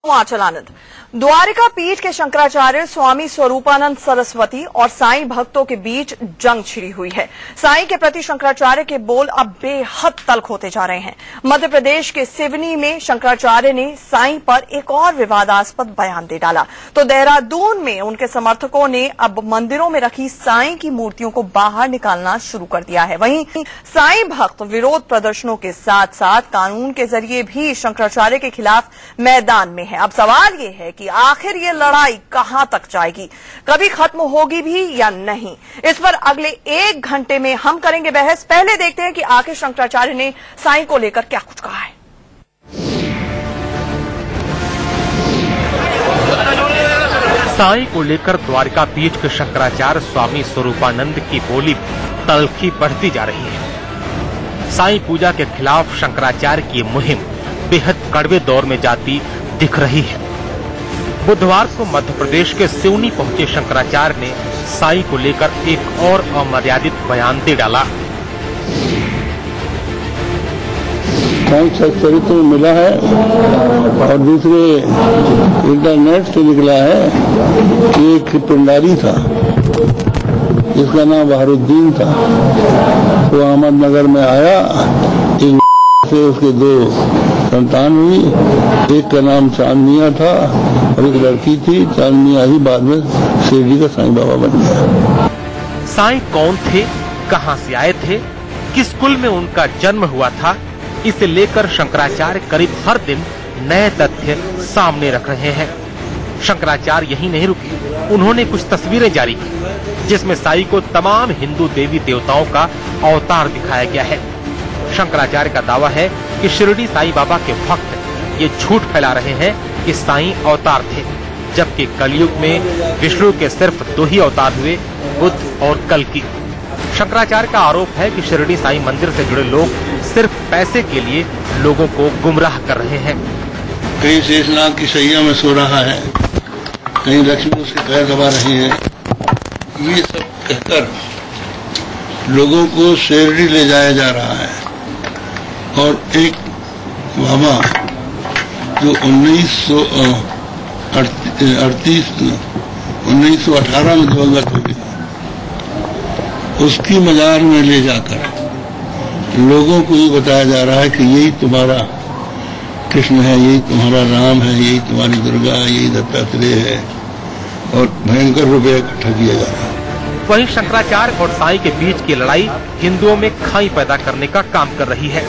हिमाचलानंद द्वारिका पीठ के शंकराचार्य स्वामी स्वरूपानंद सरस्वती और साईं भक्तों के बीच जंग छिड़ी हुई है। साईं के प्रति शंकराचार्य के बोल अब बेहद तल्ख होते जा रहे हैं। मध्य प्रदेश के सिवनी में शंकराचार्य ने साईं पर एक और विवादास्पद बयान दे डाला तो देहरादून में उनके समर्थकों ने अब मंदिरों में रखी साईं की मूर्तियों को बाहर निकालना शुरू कर दिया है। वहीं साईं भक्त विरोध प्रदर्शनों के साथ साथ कानून के जरिए भी शंकराचार्य के खिलाफ मैदान में है। अब सवाल ये है कि आखिर ये लड़ाई कहां तक जाएगी, कभी खत्म होगी भी या नहीं। इस पर अगले 1 घंटे में हम करेंगे बहस। पहले देखते हैं कि आखिर शंकराचार्य ने साईं को लेकर क्या कुछ कहा है। साईं को लेकर द्वारिका पीठ के शंकराचार्य स्वामी स्वरूपानंद की बोली तल्खी बढ़ती जा रही है। साईं पूजा के खिलाफ शंकराचार्य की मुहिम बेहद कड़वे दौर में जाती दिख रही है। बुधवार को मध्य प्रदेश के सिवनी पहुंचे शंकराचार्य ने साईं को लेकर एक और अमर्यादित बयान दे डाला। साईं चरित्र में मिला है और दूसरे इंटरनेट से निकला है कि एक पिंडारी था जिसका नाम बहारुद्दीन था। वो अहमदनगर में आया, एक से उसके 2 संतान हुई। एक का नाम चांदनिया था और एक लड़की थी। चांदनिया ही बाद में शिरडी का साईं बाबा बन गया। साईं कौन थे, कहां से आए थे, किस कुल में उनका जन्म हुआ था, इसे लेकर शंकराचार्य करीब हर दिन नए तथ्य सामने रख रहे हैं। शंकराचार्य यही नहीं रुके, उन्होंने कुछ तस्वीरें जारी की जिसमें साईं को तमाम हिंदू देवी देवताओं का अवतार दिखाया गया है। शंकराचार्य का दावा है कि शिरडी साईं बाबा के भक्त ये झूठ फैला रहे हैं कि साईं अवतार थे, जबकि कलयुग में विष्णु के सिर्फ 2 ही अवतार हुए, बुद्ध और कल्कि। शंकराचार्य का आरोप है कि शिरडी साईं मंदिर से जुड़े लोग सिर्फ पैसे के लिए लोगों को गुमराह कर रहे हैं। कहीं शेषनाग की शैया में सो रहा है, कहीं लक्ष्मी उसके पैर दबा रही है। ये सब कहकर लोगों को शिरडी ले जाया जा रहा है। और एक बाबा जो 1918 में दिवंगत हो गया, उसकी मजार में ले जाकर लोगों को ये बताया जा रहा है कि यही तुम्हारा कृष्ण है, यही तुम्हारा राम है, यही तुम्हारी दुर्गा है, यही दत्तात्रेय है, और भयंकर रुपया इकट्ठा किया जा रहा है। वहीं शंकराचार्य और साईं के बीच की लड़ाई हिंदुओं में खाई पैदा करने का काम कर रही है।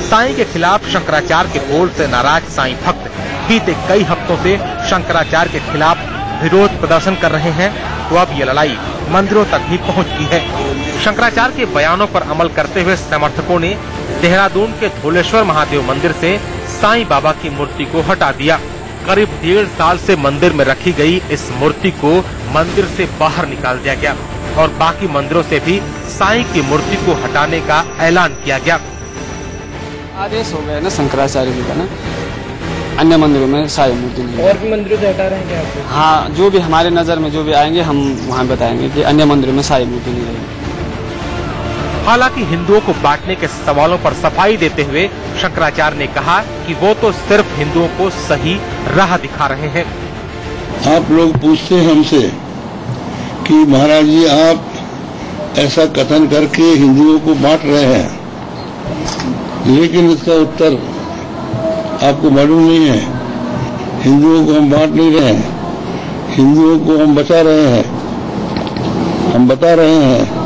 साईं के खिलाफ शंकराचार्य के बोल से नाराज साईं भक्त बीते कई हफ्तों से शंकराचार्य के खिलाफ विरोध प्रदर्शन कर रहे हैं, तो अब ये लड़ाई मंदिरों तक भी पहुंच गई है। शंकराचार्य के बयानों पर अमल करते हुए समर्थकों ने देहरादून के धोलेश्वर महादेव मंदिर से साईं बाबा की मूर्ति को हटा दिया। करीब 1.5 साल से मंदिर में रखी गई इस मूर्ति को मंदिर से बाहर निकाल दिया गया और बाकी मंदिरों से भी साईं की मूर्ति को हटाने का ऐलान किया गया। आदेश हो गया ना शंकराचार्य जी का ना, अन्य मंदिरों में साईं मूर्ति नहीं। और भी मंदिरों से हटा रहे हैं क्या आपको? हाँ, जो भी हमारे नजर में जो भी आएंगे हम वहाँ बताएंगे कि अन्य मंदिरों में साईं मूर्ति नहीं रहेगी। हालांकि हिंदुओं को बांटने के सवालों पर सफाई देते हुए शंकराचार्य ने कहा कि वो तो सिर्फ हिंदुओं को सही राह दिखा रहे हैं। आप लोग पूछते हैं हमसे कि महाराज जी आप ऐसा कथन करके हिंदुओं को बांट रहे हैं, लेकिन इसका उत्तर आपको मालूम नहीं है। हिंदुओं को हम बांट नहीं रहे हैं, हिंदुओं को हम बचा रहे हैं, हम बता रहे हैं,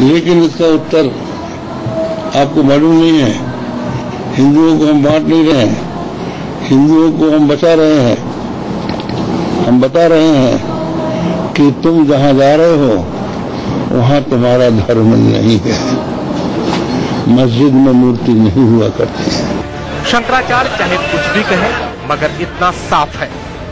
लेकिन इसका उत्तर आपको मालूम नहीं है। हिंदुओं को हम बांट नहीं रहे हैं, हिंदुओं को हम बचा रहे हैं, हम बता रहे हैं कि तुम जहां जा रहे हो वहां तुम्हारा धर्म नहीं है, मस्जिद में मूर्ति नहीं हुआ करती है। शंकराचार्य चाहे कुछ भी कहे, मगर इतना साफ है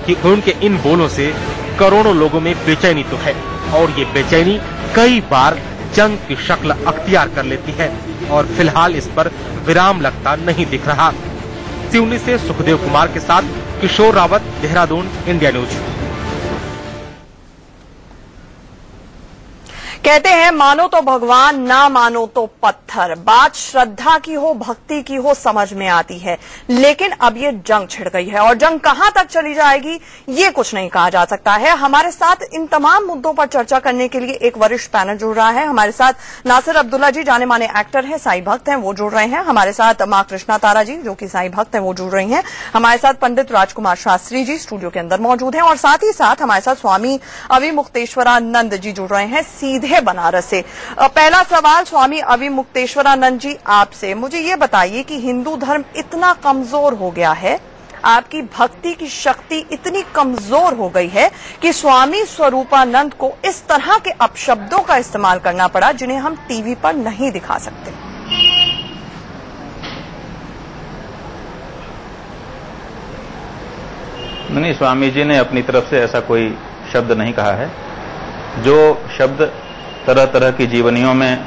कि उनके इन बोलों से करोड़ों लोगों में बेचैनी तो है, और ये बेचैनी कई बार जंग की शक्ल अख्तियार कर लेती है और फिलहाल इस पर विराम लगता नहीं दिख रहा। सिवनी से सुखदेव कुमार के साथ किशोर रावत, देहरादून, इंडिया न्यूज। कहते हैं मानो तो भगवान, ना मानो तो पत्थर। बात श्रद्धा की हो, भक्ति की हो, समझ में आती है, लेकिन अब ये जंग छिड़ गई है और जंग कहां तक चली जाएगी ये कुछ नहीं कहा जा सकता है। हमारे साथ इन तमाम मुद्दों पर चर्चा करने के लिए एक वरिष्ठ पैनल जुड़ रहा है। हमारे साथ नासिर अब्दुल्ला जी, जाने माने एक्टर हैं, साईं भक्त हैं, वो जुड़ रहे हैं। हमारे साथ मां कृष्णा तारा जी, जो कि साईं भक्त हैं, वो जुड़ रही हैं। हमारे साथ पंडित राजकुमार शास्त्री जी स्टूडियो के अंदर मौजूद हैं और साथ ही साथ हमारे साथ स्वामी अविमुक्तेश्वरानंद जी जुड़ रहे हैं सीधे बनारस से। पहला सवाल स्वामी अविमुक्तेश्वरानंद जी आपसे, मुझे ये बताइए कि हिंदू धर्म इतना कमजोर हो गया है, आपकी भक्ति की शक्ति इतनी कमजोर हो गई है कि स्वामी स्वरूपानंद को इस तरह के अपशब्दों का इस्तेमाल करना पड़ा जिन्हें हम टीवी पर नहीं दिखा सकते। नहीं, स्वामी जी ने अपनी तरफ से ऐसा कोई शब्द नहीं कहा है। जो शब्द तरह तरह की जीवनियों में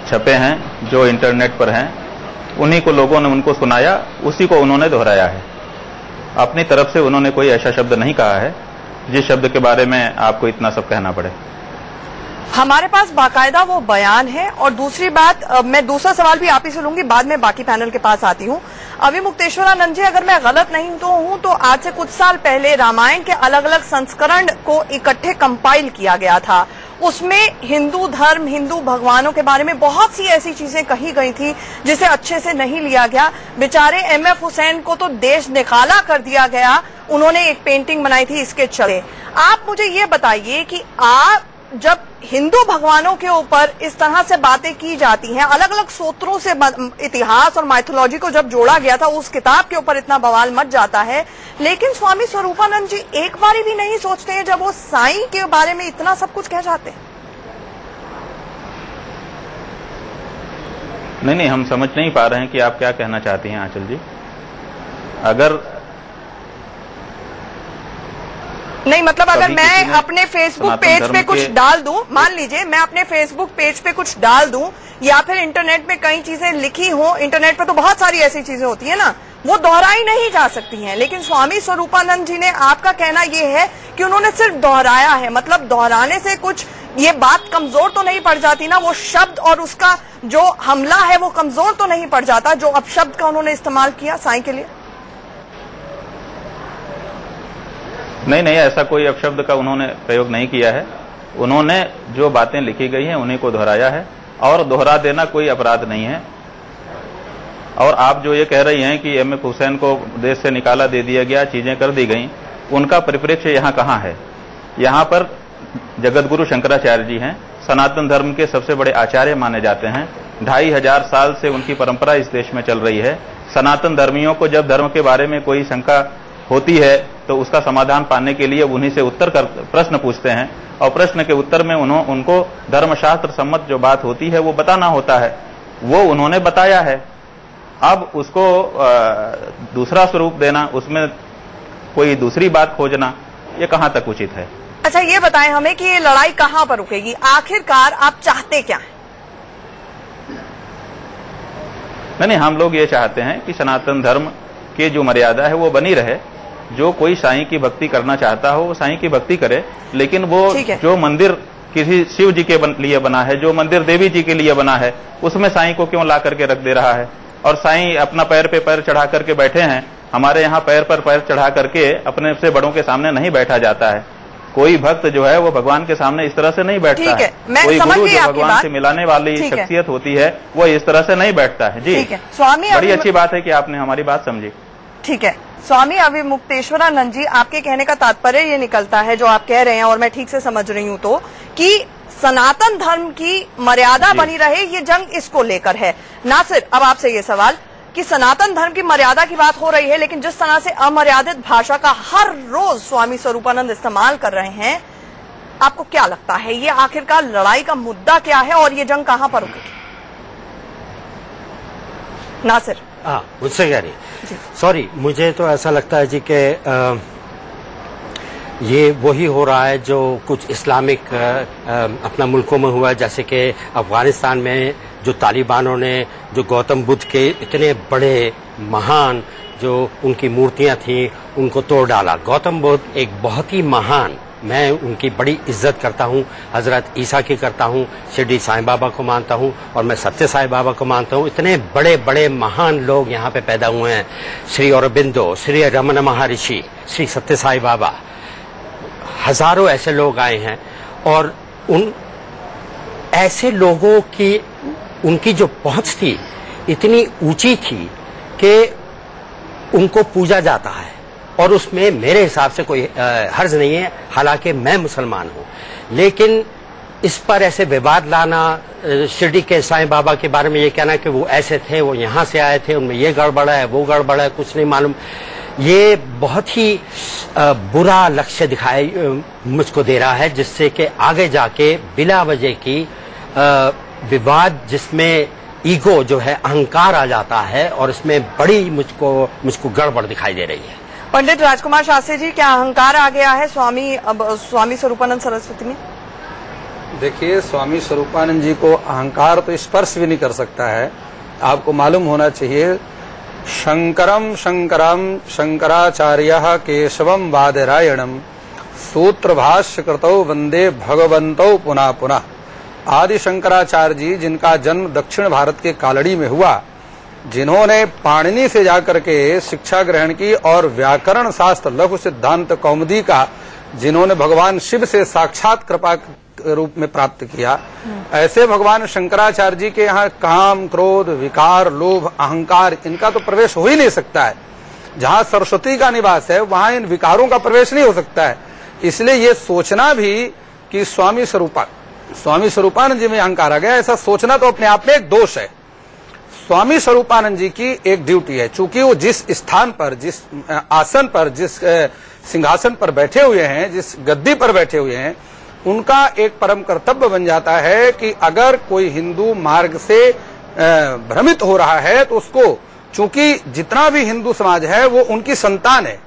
छपे हैं, जो इंटरनेट पर हैं, उन्हीं को लोगों ने उनको सुनाया, उसी को उन्होंने दोहराया है। अपनी तरफ से उन्होंने कोई ऐसा शब्द नहीं कहा है जिस शब्द के बारे में आपको इतना सब कहना पड़े। हमारे पास बाकायदा वो बयान है। और दूसरी बात, मैं दूसरा सवाल भी आप ही से लूंगी, बाद में बाकी पैनल के पास आती हूं। अविमुक्तेश्वरानंद जी, अगर मैं गलत नहीं हूं तो आज से कुछ साल पहले रामायण के अलग अलग संस्करण को इकट्ठे कंपाइल किया गया था। उसमें हिंदू धर्म, हिंदू भगवानों के बारे में बहुत सी ऐसी चीजें कही गई थी जिसे अच्छे से नहीं लिया गया। बेचारे एमएफ हुसैन को तो देश निकाला कर दिया गया। उन्होंने एक पेंटिंग बनाई थी इसके चले। आप मुझे ये बताइए कि आप जब हिंदू भगवानों के ऊपर इस तरह से बातें की जाती हैं, अलग अलग सूत्रों से इतिहास और माइथोलॉजी को जब जोड़ा गया था, उस किताब के ऊपर इतना बवाल मच जाता है, लेकिन स्वामी स्वरूपानंद जी एक बारी भी नहीं सोचते हैं जब वो साईं के बारे में इतना सब कुछ कह जाते हैं। नहीं, हम समझ नहीं पा रहे हैं कि आप क्या कहना चाहती हैं आंचल जी। अगर नहीं, मतलब अगर मैं अपने फेसबुक पेज पे कुछ डाल दूं, मान लीजिए मैं अपने फेसबुक पेज पे कुछ डाल दूं या फिर इंटरनेट में कई चीजें लिखी हो, इंटरनेट पे तो बहुत सारी ऐसी चीजें होती है ना, वो दोहराई नहीं जा सकती हैं। लेकिन स्वामी स्वरूपानंद जी ने, आपका कहना ये है कि उन्होंने सिर्फ दोहराया है, मतलब दोहराने से कुछ ये बात कमजोर तो नहीं पड़ जाती ना, वो शब्द और उसका जो हमला है वो कमजोर तो नहीं पड़ जाता, जो अपशब्द का उन्होंने इस्तेमाल किया साईं के लिए? नहीं, ऐसा कोई अपशब्द का उन्होंने प्रयोग नहीं किया है। उन्होंने जो बातें लिखी गई हैं उन्हीं को दोहराया है और दोहरा देना कोई अपराध नहीं है। और आप जो ये कह रही हैं कि एमएफ हुसैन को देश से निकाला दे दिया गया, चीजें कर दी गई, उनका परिप्रेक्ष्य यहाँ कहाँ है? यहाँ पर जगतगुरु शंकराचार्य जी हैं, सनातन धर्म के सबसे बड़े आचार्य माने जाते हैं। 2500 साल से उनकी परंपरा इस देश में चल रही है। सनातन धर्मियों को जब धर्म के बारे में कोई शंका होती है तो उसका समाधान पाने के लिए उन्हीं से उत्तर कर प्रश्न पूछते हैं और प्रश्न के उत्तर में उनको धर्मशास्त्र सम्मत जो बात होती है वो बताना होता है। वो उन्होंने बताया है। अब उसको दूसरा स्वरूप देना, उसमें कोई दूसरी बात खोजना, ये कहां तक उचित है? अच्छा, ये बताएं हमें कि ये लड़ाई कहां पर रुकेगी? आखिरकार आप चाहते क्या हैं? नहीं, हम लोग ये चाहते हैं कि सनातन धर्म की जो मर्यादा है वो बनी रहे। जो कोई साईं की भक्ति करना चाहता हो वो साईं की भक्ति करे, लेकिन वो जो मंदिर किसी शिव जी के लिए बना है, जो मंदिर देवी जी के लिए बना है, उसमें साईं को क्यों ला करके रख दे रहा है? और साईं अपना पैर पे पैर चढ़ा करके बैठे हैं। हमारे यहाँ पैर पर पैर चढ़ा करके अपने से बड़ों के सामने नहीं बैठा जाता है। कोई भक्त जो है वो भगवान के सामने इस तरह से नहीं बैठता है। कोई गुरु जो भगवान से मिलाने वाली शख्सियत होती है वो इस तरह से नहीं बैठता है। जी, स्वामी, बड़ी अच्छी बात है कि आपने हमारी बात समझी। ठीक है, स्वामी अविमुक्तेश्वरानंद जी, आपके कहने का तात्पर्य ये निकलता है, जो आप कह रहे हैं और मैं ठीक से समझ रही हूं, तो कि सनातन धर्म की मर्यादा बनी रहे, ये जंग इसको लेकर है। नासिर, अब आपसे ये सवाल कि सनातन धर्म की मर्यादा की बात हो रही है, लेकिन जिस तरह से अमर्यादित भाषा का हर रोज स्वामी स्वरूपानंद इस्तेमाल कर रहे हैं, आपको क्या लगता है ये आखिरकार लड़ाई का मुद्दा क्या है और ये जंग कहां पर रुकेगी? नासिर। हाँ, मुझसे कह रही, सॉरी, मुझे तो ऐसा लगता है जी कि ये वही हो रहा है जो कुछ इस्लामिक अपना मुल्कों में हुआ, जैसे कि अफगानिस्तान में जो तालिबानों ने जो गौतम बुद्ध के इतने बड़े महान जो उनकी मूर्तियां थी उनको तोड़ डाला। गौतम बुद्ध एक बहुत ही महान मैं उनकी बड़ी इज्जत करता हूँ, हजरत ईसा की करता हूँ, शिरडी साईं बाबा को मानता हूँ और मैं सत्य साईं बाबा को मानता हूँ। इतने बड़े बड़े महान लोग यहाँ पे पैदा हुए हैं, श्री अरबिंदो, श्री रमन महर्षि, श्री सत्य साईं बाबा, हजारों ऐसे लोग आए हैं और उन ऐसे लोगों की उनकी जो पहुंच थी इतनी ऊंची थी कि उनको पूजा जाता है और उसमें मेरे हिसाब से कोई हर्ज नहीं है, हालांकि मैं मुसलमान हूं। लेकिन इस पर ऐसे विवाद लाना, शिरडी के साईं बाबा के बारे में ये कहना कि वो ऐसे थे, वो यहां से आए थे, उनमें ये गड़बड़ है, वो गड़बड़ है, कुछ नहीं मालूम, ये बहुत ही बुरा लक्ष्य दिखाई मुझको दे रहा है, जिससे कि आगे जाके बिला वजह की विवाद जिसमें ईगो जो है, अहंकार आ जाता है और इसमें बड़ी मुझको गड़बड़ दिखाई दे रही है। पंडित राजकुमार शास्त्री जी, क्या अहंकार आ गया है स्वामी स्वरूपानंद सरस्वती में? देखिए, स्वामी स्वरूपानंद जी को अहंकार तो स्पर्श भी नहीं कर सकता है। आपको मालूम होना चाहिए, शंकरम शंकरम शंकराचार्य केशवम बादरायणम सूत्र भाष्य कृतौ वंदे भगवंतौ पुनः पुनः। आदि शंकराचार्य जी, जिनका जन्म दक्षिण भारत के कालड़ी में हुआ, जिन्होंने पाणिनि से जाकर के शिक्षा ग्रहण की और व्याकरण शास्त्र लघु सिद्धांत कौमुदी का जिन्होंने भगवान शिव से साक्षात कृपा रूप में प्राप्त किया, ऐसे भगवान शंकराचार्य जी के यहाँ काम, क्रोध, विकार, लोभ, अहंकार, इनका तो प्रवेश हो ही नहीं सकता है। जहाँ सरस्वती का निवास है वहाँ इन विकारों का प्रवेश नहीं हो सकता है। इसलिए ये सोचना भी कि स्वामी स्वरूपानंद जी में अहंकार आ गया, ऐसा सोचना तो अपने आप में एक दोष है। स्वामी स्वरूपानंद जी की एक ड्यूटी है, चूंकि वो जिस स्थान पर, जिस आसन पर, जिस सिंहासन पर बैठे हुए हैं, जिस गद्दी पर बैठे हुए हैं, उनका एक परम कर्तव्य बन जाता है कि अगर कोई हिंदू मार्ग से भ्रमित हो रहा है तो उसको, चूंकि जितना भी हिंदू समाज है वो उनकी संतान है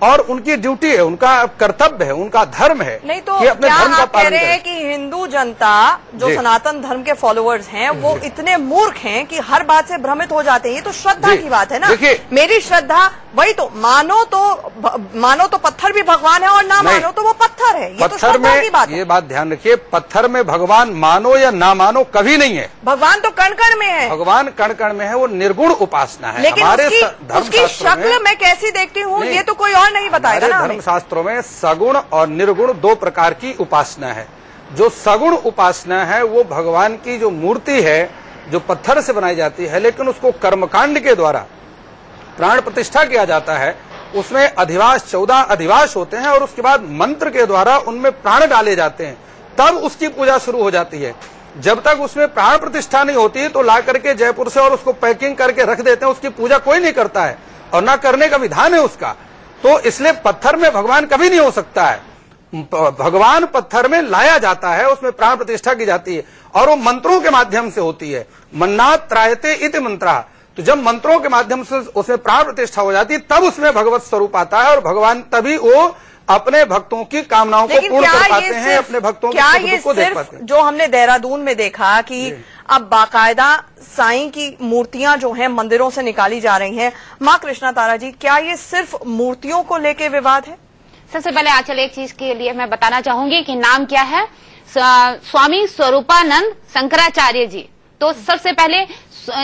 और उनकी ड्यूटी है, उनका कर्तव्य है, उनका धर्म है। नहीं तो कि अपने क्या धर्म का आप कह पालन रहे हैं करें। कि हिंदू जनता जो सनातन धर्म के फॉलोअर्स हैं वो इतने मूर्ख हैं कि हर बात से भ्रमित हो जाते हैं? ये तो श्रद्धा की बात है ना। मेरी श्रद्धा वही तो, मानो तो पत्थर भी भगवान है और ना मानो तो वो पत्थर है। ये तो श्रद्धा की बात है। ये बात ध्यान रखिए, पत्थर में भगवान मानो या ना मानो कभी नहीं है। भगवान तो कण कण में है। भगवान कण कण में है, वो निर्गुण उपासना है। लेकिन हमारे उसकी शक्ल मैं कैसी देखती हूँ ये तो कोई और नहीं बताएगा ना। धर्म शास्त्रों में सगुण और निर्गुण दो प्रकार की उपासना है। जो सगुण उपासना है वो भगवान की जो मूर्ति है, जो पत्थर से बनाई जाती है, लेकिन उसको कर्मकांड के द्वारा प्राण प्रतिष्ठा किया जाता है, उसमें अधिवास 14 अधिवास होते हैं और उसके बाद मंत्र के द्वारा उनमें प्राण डाले जाते हैं, तब उसकी पूजा शुरू हो जाती है। जब तक उसमें प्राण प्रतिष्ठा नहीं होती तो ला करके जयपुर से और उसको पैकिंग करके रख देते हैं, उसकी पूजा कोई नहीं करता है और ना करने का विधान है उसका। तो इसलिए पत्थर में भगवान कभी नहीं हो सकता है। भगवान पत्थर में लाया जाता है, उसमें प्राण प्रतिष्ठा की जाती है और वो मंत्रों के माध्यम से होती है। मन्नात् त्रायते इति मंत्रः। तो जब मंत्रों के माध्यम से उसमें प्राण प्रतिष्ठा हो जाती है तब उसमें भगवत स्वरूप आता है और भगवान तभी वो अपने भक्तों की कामनाओं को पूर्ण कर पाते हैं, अपने भक्तों के सुख दुख को देख पाते हैं। जो हमने देहरादून में देखा कि अब बाकायदा साईं की मूर्तियां जो हैं मंदिरों से निकाली जा रही हैं, माँ कृष्णा तारा जी, क्या ये सिर्फ मूर्तियों को लेके विवाद है? सबसे पहले आंचल एक चीज के लिए मैं बताना चाहूंगी कि नाम क्या है, स्वामी स्वरूपानंद शंकराचार्य जी। तो सबसे पहले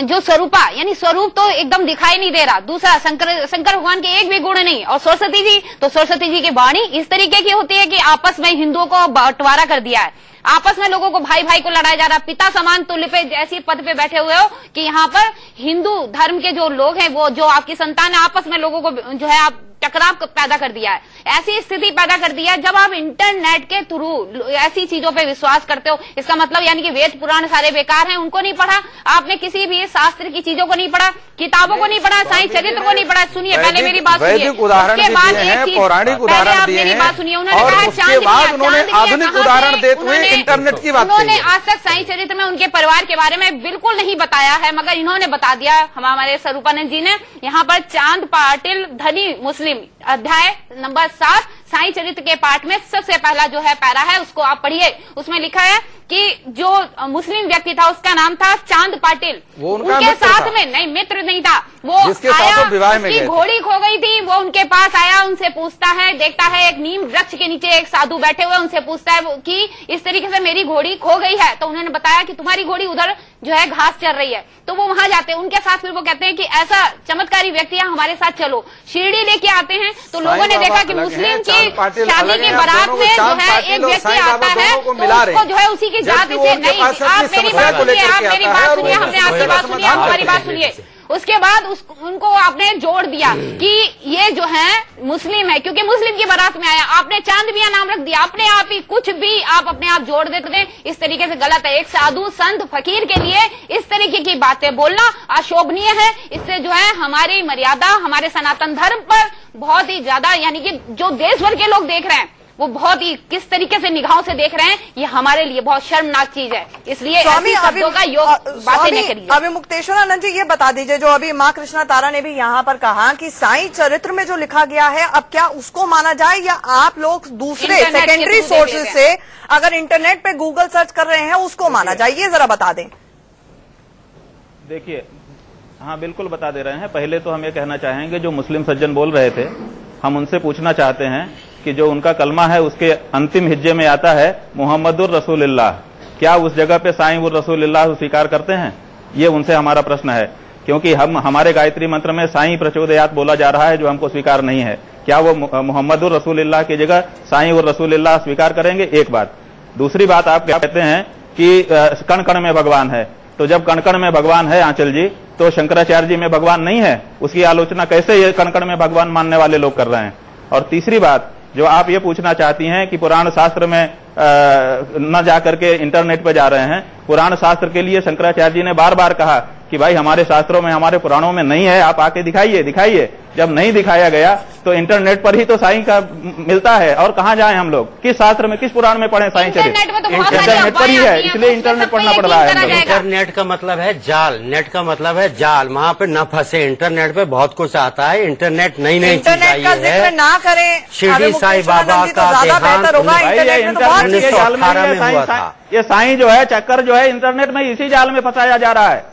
जो स्वरूपा यानी स्वरूप तो एकदम दिखाई नहीं दे रहा। दूसरा, शंकर भगवान के एक भी गुण नहीं। और सरस्वती जी, तो सरस्वती जी की वाणी इस तरीके की होती है कि आपस में हिंदुओं को बंटवारा कर दिया है, आपस में लोगों को भाई भाई को लड़ाया जा रहा। पिता समान तुल्य पे ऐसी पद पे बैठे हुए हो कि यहाँ पर हिंदू धर्म के जो लोग हैं, वो जो आपकी संतान है, आपस में लोगों को जो है आप टकराव पैदा कर दिया है, ऐसी स्थिति पैदा कर दिया है। जब आप इंटरनेट के थ्रू ऐसी चीजों पे विश्वास करते हो, इसका मतलब यानी कि वेद पुराण सारे बेकार हैं, उनको नहीं पढ़ा आपने, किसी भी शास्त्र की चीजों को नहीं पढ़ा, किताबों को नहीं पढ़ा, साईं चरित्र को नहीं पढ़ा। सुनिए पहले मेरी बात सुनिए, उसके बाद एक चीज, पहले आप मेरी बात सुनिए। उन्होंने कहा चांद उदाहरण देते हुए इंटरनेट की बात, उन्होंने आज तक साईं चरित्र में उनके परिवार के बारे में बिल्कुल नहीं बताया है, मगर इन्होंने बता दिया हमारे स्वरूपानंद जी ने। यहाँ पर चांद पाटिल धनी मुस्लिम अध्याय नंबर 7 साईं चरित्र के पाठ में सबसे पहला जो है पैरा है उसको आप पढ़िए। उसमें लिखा है कि जो मुस्लिम व्यक्ति था उसका नाम था चांद पाटिल, उनके साथ में नहीं, मित्र नहीं था, वो आया, उसकी घोड़ी खो गई थी, वो उनके पास आया, उनसे पूछता है, देखता है एक नीम वृक्ष के नीचे एक साधु बैठे हुए, उनसे पूछता है कि इस तरीके से मेरी घोड़ी खो गई है। तो उन्होंने बताया कि तुम्हारी घोड़ी उधर जो है घास चर रही है। तो वो वहां जाते हैं, उनके साथ फिर वो कहते हैं कि ऐसा चमत्कारी व्यक्ति है, हमारे साथ चलो। शिरडी लेके आते हैं तो लोगों ने देखा कि मुस्लिम की शादी की बारात में जो है एक व्यक्ति आता है तो उसको जो है उसी की जाति से नहीं, आप मेरी बात सुनिए, आप मेरी बात सुनिए, हमने आपकी बात सुनिए, आप हमारी बात सुनिए। उसके बाद उनको आपने जोड़ दिया कि ये जो है मुस्लिम है, क्योंकि मुस्लिम की बारात में आया, आपने चांद मियां नाम रख दिया, अपने आप ही कुछ भी आप अपने आप जोड़ देते हैं। इस तरीके से गलत है। एक साधु संत फकीर के लिए इस तरीके की बातें बोलना अशोभनीय है। इससे जो है हमारी मर्यादा, हमारे सनातन धर्म पर बहुत ही ज्यादा, यानी कि जो देश भर के लोग देख रहे हैं वो बहुत ही किस तरीके से निगाहों से देख रहे हैं, ये हमारे लिए बहुत शर्मनाक चीज है। इसलिए ऐसी शब्दों का योग बातें नहीं करिए। अभी मुक्तेश्वरानंद जी ये बता दीजिए, जो अभी माँ कृष्णा तारा ने भी यहाँ पर कहा कि साईं चरित्र में जो लिखा गया है, अब क्या उसको माना जाए या आप लोग दूसरे सेकेंडरी सोर्सेज से अगर इंटरनेट पे गूगल सर्च कर रहे हैं उसको माना जाए, ये जरा बता दें। देखिए, हाँ बिल्कुल बता दे रहे हैं। पहले तो हम ये कहना चाहेंगे, जो मुस्लिम सज्जन बोल रहे थे, हम उनसे पूछना चाहते हैं कि जो उनका कलमा है उसके अंतिम हिज्जे में आता है मुहम्मदुर रसूलुल्लाह, क्या उस जगह पे साईं उर रसूलुल्लाह स्वीकार करते हैं? ये उनसे हमारा प्रश्न है, क्योंकि हमारे गायत्री मंत्र में साईं प्रचोदयात बोला जा रहा है, जो हमको स्वीकार नहीं है। क्या वो मुहम्मदुर रसूलुल्लाह की जगह साईं उर रसूलुल्लाह स्वीकार करेंगे? एक बात। दूसरी बात, आप कहते हैं कि कण कण में भगवान है, तो जब कण कण में भगवान है आंचल जी, तो शंकराचार्य जी में भगवान नहीं है? उसकी आलोचना कैसे ये कण कण में भगवान मानने वाले लोग कर रहे हैं? और तीसरी बात, जो आप ये पूछना चाहती हैं कि पुराण शास्त्र में न जाकर के इंटरनेट पे जा रहे हैं, पुराण शास्त्र के लिए शंकराचार्य जी ने बार बार कहा कि भाई हमारे शास्त्रों में, हमारे पुराणों में नहीं है, आप आके दिखाइए। जब नहीं दिखाया गया तो इंटरनेट पर ही तो साईं का मिलता है, और कहाँ जाएं हम लोग? किस शास्त्र में, किस पुराण में पढ़े साईं चरित्र? इंटरनेट पर ही है, इसलिए इंटरनेट पढ़ना पड़ रहा है। इंटरनेट का मतलब है जाल, नेट का मतलब है जाल, वहाँ पे न फंसे। इंटरनेट पे बहुत कुछ आता है, इंटरनेट नई नई चीज आई है। ना करें, शिरडी साईं बाबा का देहांत 1918 में हुआ था। ये साईं जो है चक्कर जो है इंटरनेट में इसी जाल में फंसाया जा रहा है।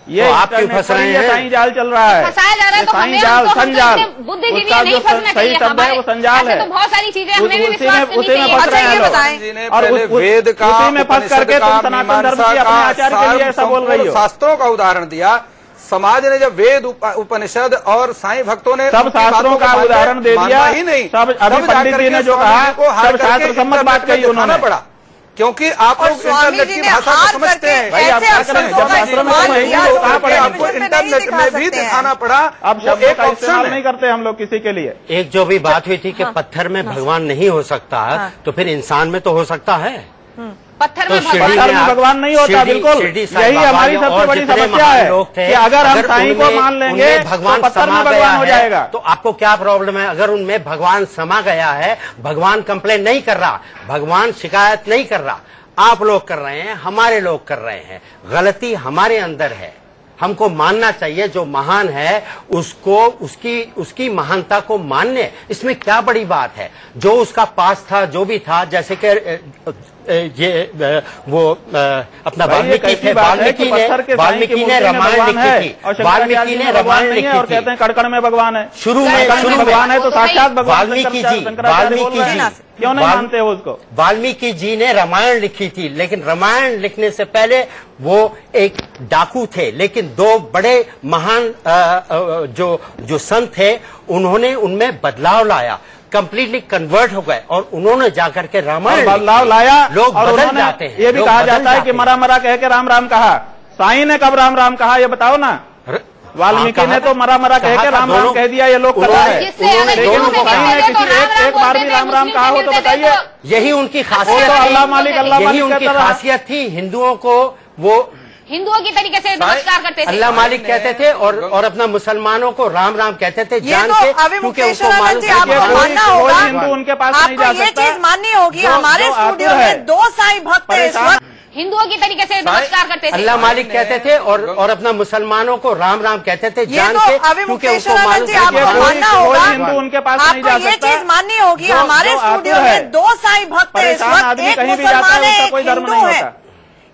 ये तो आप क्यों फंस रहे हैं? साईं जाल चल रहा है, फंसाया जा रहा है। तो साईं जाल, संजाल, उसका जो सही शब्द है वो संजाल है। तो बहुत सारी चीजें हमें भी उसी में फंस रहे हैं लोग, और वेद का, उसी में फंस करके तुम सनातन धर्म की अपने आचार्य के लिए ऐसा बोल रही हो। शास्त्रों का उदाहरण दिया समाज ने, जब वेद उपनिषद और साईं भक्तों ने सब शास्त्रों का उदाहरण दे दिया ही नहीं। सब अभी पंडित जी ने जो कहा सब शास्त्र सम्मत बात कही उन्होंने पढ़ा, क्योंकि आप लोग इंटरनेट की भाषा को समझते हैं। भाई आप क्या करें, जब शास्त्र में आपको इंटरनेट में भी दिखाना पड़ा। अब शब्दों का इस्तेमाल नहीं करते हम लोग किसी के लिए। एक जो भी बात हुई थी कि पत्थर में भगवान नहीं हो सकता, तो फिर इंसान में तो हो सकता है। पत्थर में भगवान नहीं होता, बिल्कुल। यही हमारी सबसे बड़ी समस्या है कि अगर हम साईं को मान लेंगे भगवान पत्थर में भगवान हो जाएगा। तो आपको क्या प्रॉब्लम है? अगर उनमें भगवान समा गया है, भगवान कंप्लेन नहीं कर रहा, भगवान शिकायत नहीं कर रहा, आप लोग कर रहे हैं, हमारे लोग कर रहे हैं। गलती हमारे अंदर है, हमको मानना चाहिए। जो महान है उसको उसकी महानता को मानने, इसमें क्या बड़ी बात है? जो उसका पास था, जो भी था, जैसे कि ये वो अपना वाल्मीकि थे, वाल्मीकि ने रामायण लिखी थी, वाल्मीकि ने रामायण लिखी थी, और कहते हैं कण-कण में भगवान है। शुरू में भगवान है तो साक्षात भगवान। वाल्मीकि जी क्यों नहीं मानते हो उसको? वाल्मीकि जी ने रामायण लिखी थी, लेकिन रामायण लिखने से पहले वो एक डाकू थे, लेकिन दो बड़े महान जो संत थे, उन्होंने उनमें बदलाव लाया, कंप्लीटली कन्वर्ट हो गए, और उन्होंने जाकर के रामायण बदलाव लाया। लोग बदल जाते हैं। ये भी कहा जाता है कि मरा मरा कह के राम राम कहा। साईं ने कब राम राम कहा, ये बताओ ना। वाल्मीकि ने तो मरा मरा कह के राम राम कह दिया, ये लोग पता है। लेकिन साईं ने किसी एक बार भी राम राम कहा हो तो बताइए। यही उनकी खासियत, अल्लाह मालिक यही उनकी खासियत थी। हिंदुओं को वो हिंदुओं की तरीके से नमस्कार करते थे, अल्लाह मालिक कहते थे, और अपना मुसलमानों को राम राम कहते थे, जान के, क्योंकि उनको मालूम था आपको मानना होगा, हिंदू उनके पास नहीं जा सकता। ये चीज माननी होगी। हमारे स्टूडियो में 2 साईं भक्त इस वक्त हिंदुओं की तरीके से नमस्कार करते थे। अल्लाह मालिक कहते थे और अपना मुसलमानों को राम राम कहते थे जान के, क्योंकि उनको मालूम था कि मानना होगा, हिंदू उनके पास नहीं जा सकता। ये चीज माननी होगी। हमारे स्टूडियो में 2 साईं भक्त है इस वक्त, एक मुसलमान है एक हिंदू है,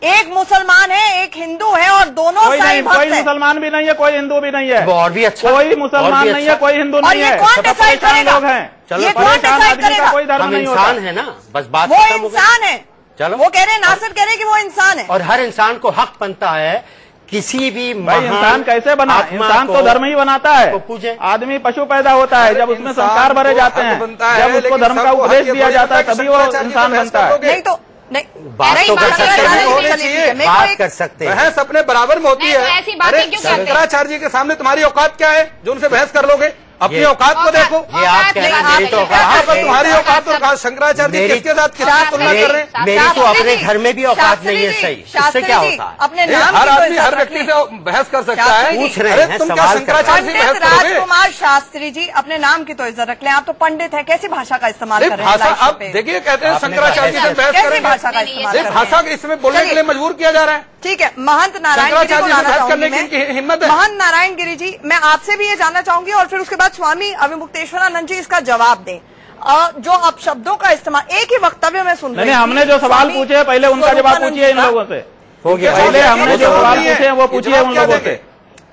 एक मुसलमान है एक हिंदू है और दोनों साईं भक्त कोई मुसलमान भी नहीं है, कोई हिंदू भी नहीं है, और भी अच्छा, कोई मुसलमान नहीं है, कोई हिंदू नहीं है। और ये कौन डिसाइड करेगा? लोग हैं, ये कौन डिसाइड करेगा? कोई धर्म नहीं होता। इंसान है ना, बस बात वो इंसान है। चलो, वो कह रहे हैं, नासिर कह रहे हैं कि वो इंसान है और हर इंसान को हक बनता है किसी भी इंसान कैसे बना? इंसान तो धर्म ही बनाता है। आदमी पशु पैदा होता है, जब उसमें संस्कार भरे जाते हैं, जब उसको धर्म का उपदेश दिया जाता है, तभी वो इंसान बनता है। नहीं तो नहीं, बात तो कर सकते हैं, बात कर सकते हैं, बहस अपने बराबर में होती है। ऐसी बातें क्यों करते हैं? शंकराचार्य जी के सामने तुम्हारी औकात क्या है जो उनसे बहस कर लोगे? अपनी औकात को देखो। ये आप कह रहे हैं मेरी तो औकात है, तुम्हारी औकात और शंकराचार्य जी किसके साथ किसकी तुलना कर रहे हैं? मेरी तो अपने घर में भी औकात नहीं है। सही, इससे क्या होता है? अपने नाम हर आदमी हर व्यक्ति से बहस कर सकता है। पूछ रहे हैं, तुम क्या सवाल शंकराचार्य से बहस पंडित करोगे? राजकुमार शास्त्री जी, अपने नाम की तो इज्जत रख लें। आप तो पंडित हैं, कैसी भाषा का इस्तेमाल कर रहे हैं? भाषा आप देखिए, कहते हैं शंकराचार्य जी से बहस कैसी करेंगे। भाषा का इस्तेमाल कर रहे हैं? भाषा इसमें बोलने के लिए मजबूर किया जा रहा है। ठीक है, महंत नारायण गिरी को लाना चाहूंगी मैं। हिम्मत है महंत नारायण गिरी जी, मैं आपसे भी ये जानना चाहूंगी और फिर उसके बाद स्वामी अविमुक्तेश्वरानंद जी इसका जवाब दें। जो अपशब्दों का इस्तेमाल एक ही वक्तव्य में सुन रही नहीं, हमने जो सवाल पूछे पहले उनका जवाब पूछिए इन लोगों से। पहले हमने जो सवाल पूछे वो पूछिए उन लोगों से,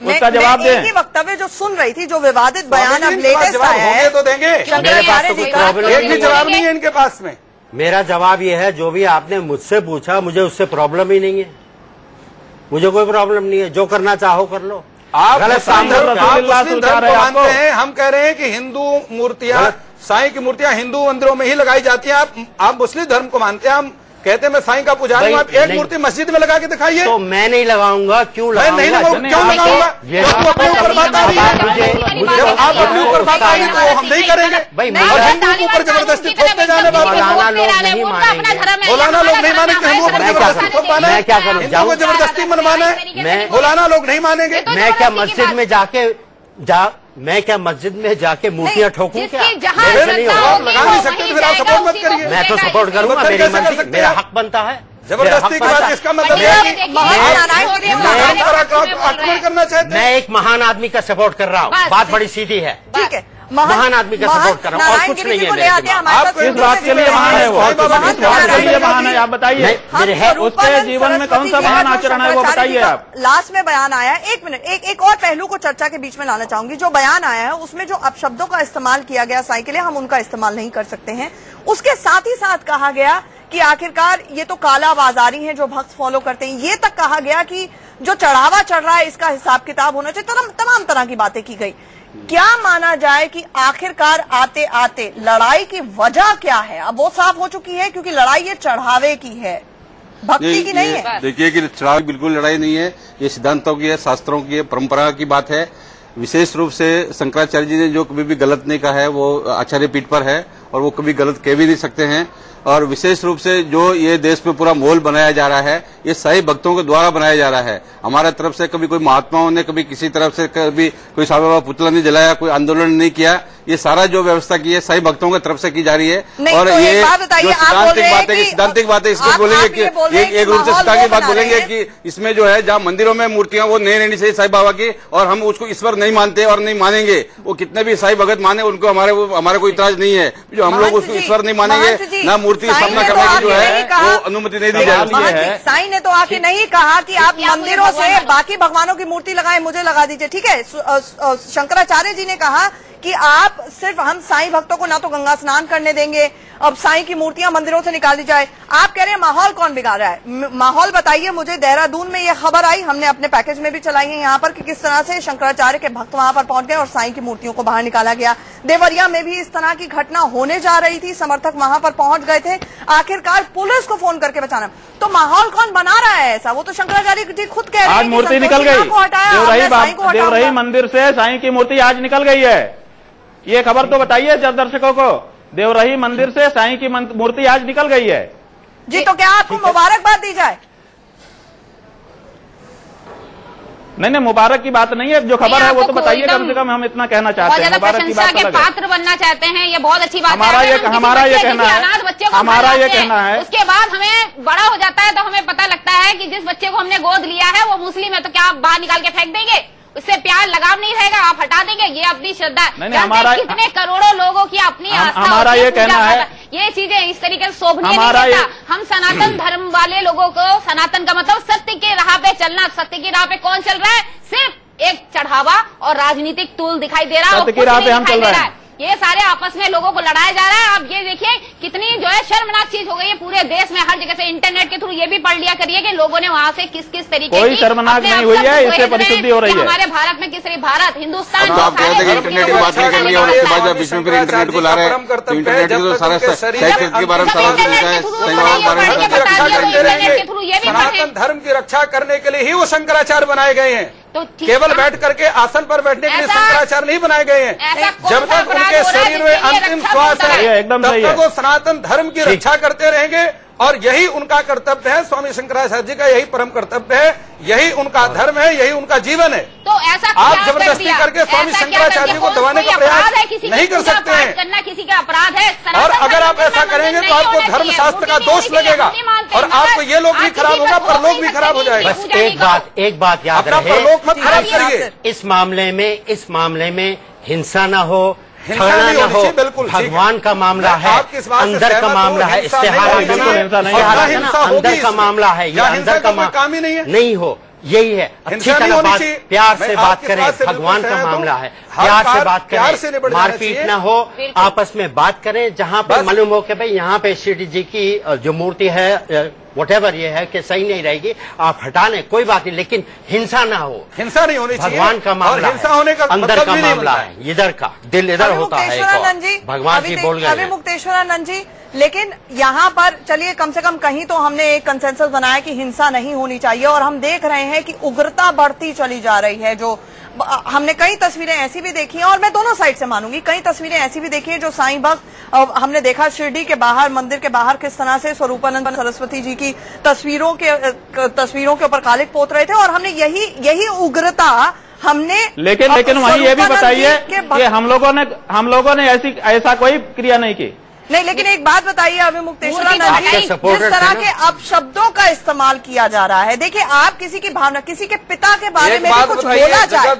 उसका जवाब दें। एक ही वक्तव्य जो सुन रही थी, जो विवादित बयान अब लेटेस्ट आया है, तो देंगे। शंकराचार्य जी का एक भी जवाब नहीं है इनके पास में। मेरा जवाब ये है, जो भी आपने मुझसे पूछा मुझे उससे प्रॉब्लम ही नहीं है, मुझे कोई प्रॉब्लम नहीं है, जो करना चाहो कर लो। आप गलत मुस्लिम धर्म को मानते हैं, हम कह रहे हैं कि हिंदू मूर्तियां, साईं की मूर्तियां हिंदू मंदिरों में ही लगाई जाती हैं। आप मुस्लिम धर्म को मानते हैं, हम कहते हैं मैं साईं का पुजारी हूं। आप एक मूर्ति मस्जिद में लगा के दिखाइए। तो मैं नहीं लगाऊंगा, क्यों लगाऊंगा? मैं नहीं लगाऊंगा, क्यों लगाऊंगा? जब अपने ऊपर बात आ रही है, जब आप अपने ऊपर बात आ रही है तो हम नहीं करेंगे। और हिंदू के ऊपर जबरदस्ती थोपते जाने वाले मौलाना लोग नहीं मानेंगे, मौलाना लोग नहीं मानेंगे। हिंदुओं पर जबरदस्ती थोपाना है, मैं क्या करूं? हिंदुओं को जबरदस्ती मनवाना है, मौलाना लोग नहीं मानेंगे। मैं क्या मस्जिद में जाके मूर्तियां ठोकूं? क्या नहीं होगा? आप लगा नहीं सकते तो फिर आप सपोर्ट मत करिए। मैं तो सपोर्ट करूंगा, मेरी मर्जी, मेरा हक बनता है। जबरदस्ती की बात इसका मतलब है कि आक्रमण करना चाहते हैं। मैं एक महान आदमी का सपोर्ट कर रहा हूँ, बात बड़ी सीधी है। ठीक है, महान आदमी का सपोर्ट कर रहा हूँ और कुछ नहीं है। आप किस बात के लिए महान है? वो किस बात के लिए महान है आप बताइए। उसके जीवन में कौन सा महान आचरण है वो बताइए आप। लास्ट में बयान आया, एक मिनट, एक और पहलू को चर्चा के बीच में लाना चाहूंगी। जो बयान आया है उसमें जो अपशब्दों का इस्तेमाल किया गया साईं के लिए, हम उनका इस्तेमाल नहीं कर सकते हैं। उसके साथ ही साथ कहा गया कि आखिरकार ये तो काला बाजारी है जो भक्त फॉलो करते हैं। ये तक कहा गया कि जो चढ़ावा चढ़ रहा है इसका हिसाब किताब होना चाहिए। तमाम तरह की बातें की गई। क्या माना जाए कि आखिरकार आते आते लड़ाई की वजह क्या है? अब वो साफ हो चुकी है, क्योंकि लड़ाई ये चढ़ावे की है, भक्ति की नहीं है। देखिए कि चढ़ावे बिल्कुल लड़ाई नहीं है, ये सिद्धांतों की है, शास्त्रों की है, परंपरा की बात है। विशेष रूप से शंकराचार्य जी ने जो कभी भी गलत नहीं कहा है वो आचार्य पीठ पर है और वो कभी गलत कह भी नहीं सकते हैं। और विशेष रूप से जो ये देश में पूरा माहौल बनाया जा रहा है, ये साईं भक्तों के द्वारा बनाया जा रहा है। हमारे तरफ से कभी कोई महात्माओं ने कभी किसी तरफ से कभी कोई साईं बाबा पुतला नहीं जलाया, कोई आंदोलन नहीं किया। ये सारा जो व्यवस्था की है साईं भक्तों की तरफ से की जा रही है। और तो ये जो सिद्धांतिक बात है इसको बोलेंगे कि एक रूप से सिद्धांतिक बात बोलेंगे कि इसमें जो है जहाँ मंदिरों में मूर्तियां वो नहीं रहनी चाहिए साईं बाबा की, और हम उसको ईश्वर नहीं मानते और नहीं मानेंगे। वो कितने भी साईं भगत माने उनको हमारे कोई इतराज नहीं है। जो हम लोग उसको ईश्वर नहीं मानेंगे, ना मूर्ति की स्थापना करने की जो है वो अनुमति नहीं दी जाती। साईं ने तो आके नहीं कहा कि आप मंदिरों से बाकी भगवानों की मूर्ति लगाएं, मुझे लगा दीजिए। ठीक है, शंकराचार्य जी ने कहा कि आप सिर्फ हम साईं भक्तों को ना तो गंगा स्नान करने देंगे, अब साईं की मूर्तियां मंदिरों से निकाली जाए। आप कह रहे हैं माहौल कौन बिगाड़ रहा है? माहौल बताइए मुझे। देहरादून में ये खबर आई, हमने अपने पैकेज में भी चलाई है यहाँ पर, कि किस तरह से शंकराचार्य के भक्त वहां पर पहुंच गए और साईं की मूर्तियों को बाहर निकाला गया। देवरिया में भी इस तरह की घटना होने जा रही थी, समर्थक वहां पर पहुंच गए थे। आखिरकार पुलिस को फोन करके बचाना। तो माहौल कौन बना रहा है ऐसा? वो तो शंकराचार्य जी खुद कह रहे हैं। आज मूर्ति निकल गई देवरही मंदिर से, साईं की मूर्ति आज निकल गई है। ये खबर तो बताइए जब दर्शकों को। देवरही मंदिर से साईं की मूर्ति आज निकल गई है जी। तो क्या आपको मुबारकबाद दी जाए? नहीं, मुबारक की बात नहीं है, जो खबर है वो तो बताइए, कम से कम हम इतना कहना चाहते हैं। मुबारक की बात के पात्र बनना चाहते हैं, ये बहुत अच्छी बात है। हमारा ये कहना है, अनाथ बच्चे को हमारा ये कहना है, उसके बाद हमें बड़ा हो जाता है तो हमें पता लगता है कि जिस बच्चे को हमने गोद लिया है वो मुस्लिम है, तो क्या आप बाहर निकाल के फेंक देंगे? उससे प्यार लगाव नहीं रहेगा, आप हटा देंगे? ये अपनी श्रद्धा, कितने करोड़ों लोगों की अपनी आस्था, हमारा ये कहना है, ये चीजें इस तरीके से शोभनीय नहीं रहता। हम सनातन धर्म वाले लोगों को, सनातन का मतलब सत्य के राह पे चलना, सत्य की राह पे कौन चल रहा है? सिर्फ एक चढ़ावा और राजनीतिक टूल दिखाई दे रहा है, सत्य की राह पे हम चल रहे हैं। ये सारे आपस में लोगों को लड़ाया जा रहा है। आप ये देखिए कितनी जो है शर्मनाक चीज हो गई है पूरे देश में, हर जगह से। इंटरनेट के थ्रू ये भी पढ़ लिया करिए कि लोगों ने वहाँ से किस किस तरीके कोई शर्मनाक नहीं हुई है, इससे परिशुद्धि हो रही है। हमारे भारत में किस भारत हिंदुस्तान आप कहते हैं इंटरनेट की बात नहीं करनी और उसके बाद जब बीच में फिर इंटरनेट को ला रहे हैं, तो इंटरनेट के तो सारा के बारे में सनातन धर्म की रक्षा करने के लिए ही वो शंकराचार्य बनाए गए हैं। तो केवल बैठ करके आसन पर बैठने के लिए शंकराचार्य नहीं बनाए गए हैं। जब तक उनके शरीर में अंतिम श्वास है तब तक वो सनातन धर्म की रक्षा करते रहेंगे और यही उनका कर्तव्य है। स्वामी शंकराचार्य जी का यही परम कर्तव्य है, यही उनका धर्म है, यही उनका जीवन है। तो ऐसा आप जबरदस्ती करके स्वामी शंकराचार्य जी को दबाने का प्रयास नहीं कर सकते हैं। करना किसी का अपराध है, और अगर आप ऐसा करेंगे तो आपको धर्मशास्त्र का दोष लगेगा और आपको ये लोग भी खराब होगा, परलोक भी खराब हो जाएगा। बस एक बात याद रहे, परलोक मत खराब करिए। इस मामले में हिंसा न हो, हिंसा नहीं होनी चाहिए, बिल्कुल भगवान का मामला है, अंदर का मामला है, इस्तेहार अंदर का मामला है, ये अंदर का काम ही नहीं है, नहीं हो, यही है। अच्छी तरह बात, प्यार से बात करें, भगवान का मामला है, प्यार से बात करें, मारपीट ना हो, आपस में बात करें। जहाँ पे मालूम हो कि भाई यहाँ पे शिव जी की जो मूर्ति है व्हाटएवर ये है कि सही नहीं रहेगी, आप हटा लें, कोई बात नहीं, लेकिन हिंसा ना हो। हिंसा नहीं होनी चाहिए, भगवान का मामला हिंसा होने का अंदर का मामला है, इधर का दिल इधर होता है। भगवान जी बोल गए अभी मुक्तेश्वरानंद जी, लेकिन यहाँ पर चलिए कम से कम कहीं तो हमने एक कंसेंसस बनाया कि हिंसा नहीं होनी चाहिए, और हम देख रहे हैं कि उग्रता बढ़ती चली जा रही है। जो हमने कई तस्वीरें ऐसी भी देखी हैं, और मैं दोनों साइड से मानूंगी, कई तस्वीरें ऐसी भी देखी हैं जो साईं भक्त, हमने देखा शिरडी के बाहर, मंदिर के बाहर किस तरह से स्वरूपानंद सरस्वती जी की तस्वीरों के ऊपर कालिक पोत रहे थे, और हमने यही उग्रता हमने लेकिन वहीं ये भी बताइए कि हम लोगों ने ऐसा कोई क्रिया नहीं की। नहीं, लेकिन एक बात बताइए अभी मुक्तेश्वरानंद जी, जिस तरह के अपशब्दों का इस्तेमाल किया जा रहा है, देखिए आप किसी की भावना, किसी के पिता के बारे में भी कुछ बोला जाए,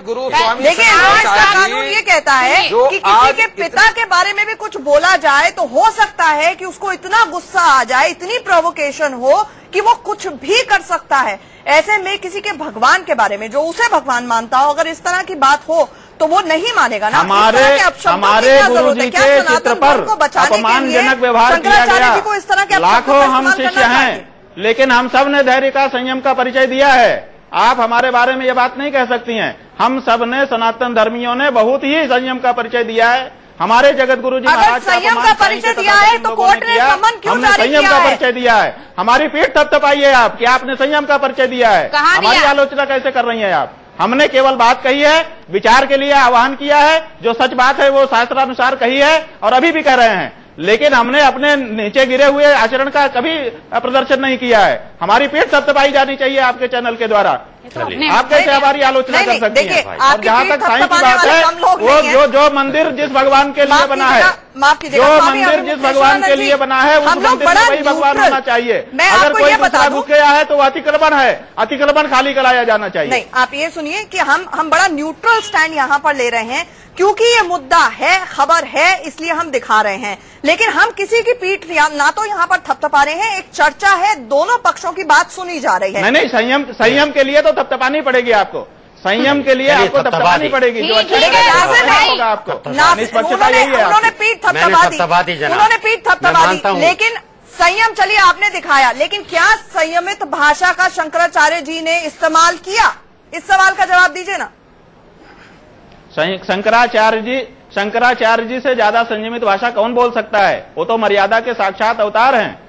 देखिए आज का कानून ये कहता है कि किसी के पिता के बारे में भी कुछ बोला जाए तो हो सकता है कि उसको इतना गुस्सा आ जाए, इतनी प्रोवोकेशन हो कि वो कुछ भी कर सकता है। ऐसे में किसी के भगवान के बारे में, जो उसे भगवान मानता हो, अगर इस तरह की बात हो तो वो नहीं मानेगा ना। हमारे गुरु जी के चित्र पर अपमानजनक व्यवहार किया गया। लाखों हम शिष्य हैं, लेकिन हम सब ने धैर्य का, संयम का परिचय दिया है। आप हमारे बारे में ये बात नहीं कह सकती हैं। हम सब ने, सनातन धर्मियों ने बहुत ही संयम का परिचय दिया है। हमारे जगत गुरु जी महाराज संयम का परिचय दिया है तो कोर्ट ने समन क्यों जारी किया है? संयम का परिचय दिया है। हमारी पीठ थपथपाइए आप कि आपने संयम का परिचय दिया है। हमारी आलोचना कैसे कर रही हैं आप? हमने केवल बात कही है, विचार के लिए आह्वान किया है, जो सच बात है वो शास्त्रानुसार कही है और अभी भी कह रहे हैं, लेकिन हमने अपने नीचे गिरे हुए आचरण का कभी प्रदर्शन नहीं किया है। हमारी पीठ थपथपाई जानी चाहिए आपके चैनल के द्वारा। आप कैसे हमारी आलोचना कर सकती हैं? और जहाँ तक साईं की बात है, वो जो मंदिर जिस भगवान के लिए बना है, जो मंदिर जिस भगवान के लिए बना है, उस मंदिर में वही भगवान होना चाहिए। अगर कोई दूसरा घुस गया है तो वो अतिक्रमण है, अतिक्रमण खाली कराया जाना चाहिए। नहीं, आप ये सुनिए कि हम बड़ा न्यूट्रल स्टैंड यहाँ पर ले रहे हैं, क्योंकि ये मुद्दा है, खबर है, इसलिए हम दिखा रहे हैं। लेकिन हम किसी की पीठ ना तो यहाँ पर थपथपा रहे हैं, एक चर्चा है, दोनों पक्षों की बात सुनी जा रही है। नहीं, संयम के लिए तो थपथपानी पड़ेगी आपको, संयम के लिए आपको थपथपानी पड़ेगी, जो अच्छा होगा आपको। निष्पक्षता यही है। उन्होंने पीठ थपथपा दी, लेकिन संयम चलिए आपने दिखाया, लेकिन क्या संयमित भाषा का शंकराचार्य जी ने इस्तेमाल किया? इस सवाल का जवाब दीजिए ना। शंकराचार्य जी से ज्यादा संयमित भाषा कौन बोल सकता है? वो तो मर्यादा के साक्षात अवतार हैं।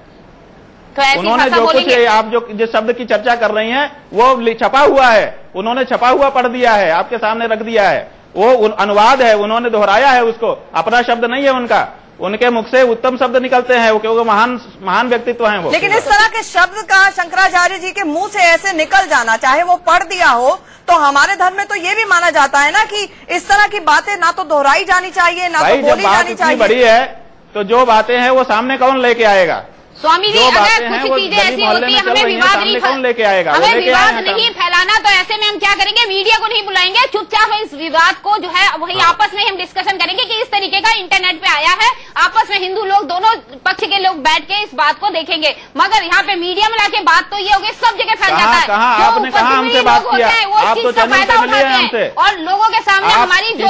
तो उन्होंने जो कुछ आप जिस शब्द की चर्चा कर रही हैं वो छपा हुआ है, उन्होंने छपा हुआ पढ़ दिया है, आपके सामने रख दिया है, वो अनुवाद है, उन्होंने दोहराया है उसको, अपना शब्द नहीं है उनका। उनके मुख से उत्तम शब्द निकलते हैं, वो क्योंकि महान व्यक्तित्व हैं वो। लेकिन इस तरह के शब्द का शंकराचार्य जी के मुंह से ऐसे निकल जाना, चाहे वो पढ़ दिया हो, तो हमारे धर्म में तो ये भी माना जाता है ना कि इस तरह की बातें ना तो दोहराई जानी चाहिए, ना तो बोली जानी चाहिए। बड़ी है तो जो बातें हैं वो सामने कौन लेके आएगा? स्वामी जी, अगर कुछ चीजें ऐसी होती है हमें विवाद नहीं, कौन लेके आएगा? हमें विवाद नहीं फैलाना, तो ऐसे में हम क्या करेंगे, मीडिया को नहीं बुलाएंगे, चुपचाप इस विवाद को जो है वही आपस में हम डिस्कशन करेंगे कि इस तरीके का इंटरनेट पे आया है, आपस में हिंदू लोग दोनों पक्ष के लोग बैठ के इस बात को देखेंगे। मगर यहाँ पे मीडिया में लाके बात तो ये होगी, सब जगह फैल जाता है। आपने कहा हमसे बात किया? आप तो चैनल पे मिलिए हमसे, और लोगों के सामने हमारी जो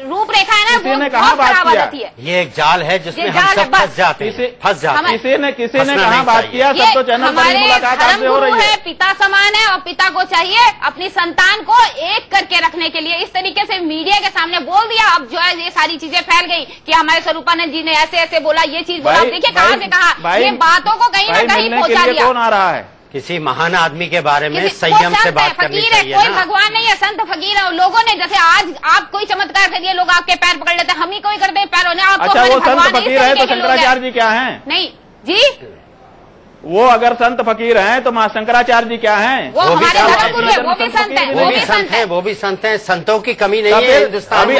रूपरेखा है ना वो बहुत खराब हो जाती है। ये एक जाल है जिसमें हम सब फंस जाते हैं। किसी ने कहा बात किया? सब तो चैनल पर ही मुलाकात आपसे हो रही है। पिता समान है और पिता को चाहिए अपनी संतान को एक करके रखने के लिए इस तरीके से मीडिया के सामने बोल दिया। अब जो है ये सारी चीजें फैल गई कि हमारे स्वरूपानंद जी ने ऐसे ऐसे बोला, ये चीज बोला। देखिए कहाँ से कहा, ये बातों को कहीं ना कहीं पहुंचा दिया। कौन आ रहा है? किसी महान आदमी के बारे में संयम से बात करनी चाहिए। कोई भगवान नहीं है, संत फकीर है। लोगों ने जैसे आज आप कोई चमत्कार करिए, लोग आपके पैर पकड़ लेते हैं, हम ही कोई करते हैं पैरों ने। अच्छा, वो संत फकीर है तो शंकराचार्य जी क्या हैं? नहीं जी, वो अगर संत फकीर हैं तो मां शंकराचार्य जी क्या हैं? वो हमारे धर्म गुरु है, वो भी संत है, वो भी संत है, वो भी संत है। संतों की कमी नहीं है हिंदुस्तान में।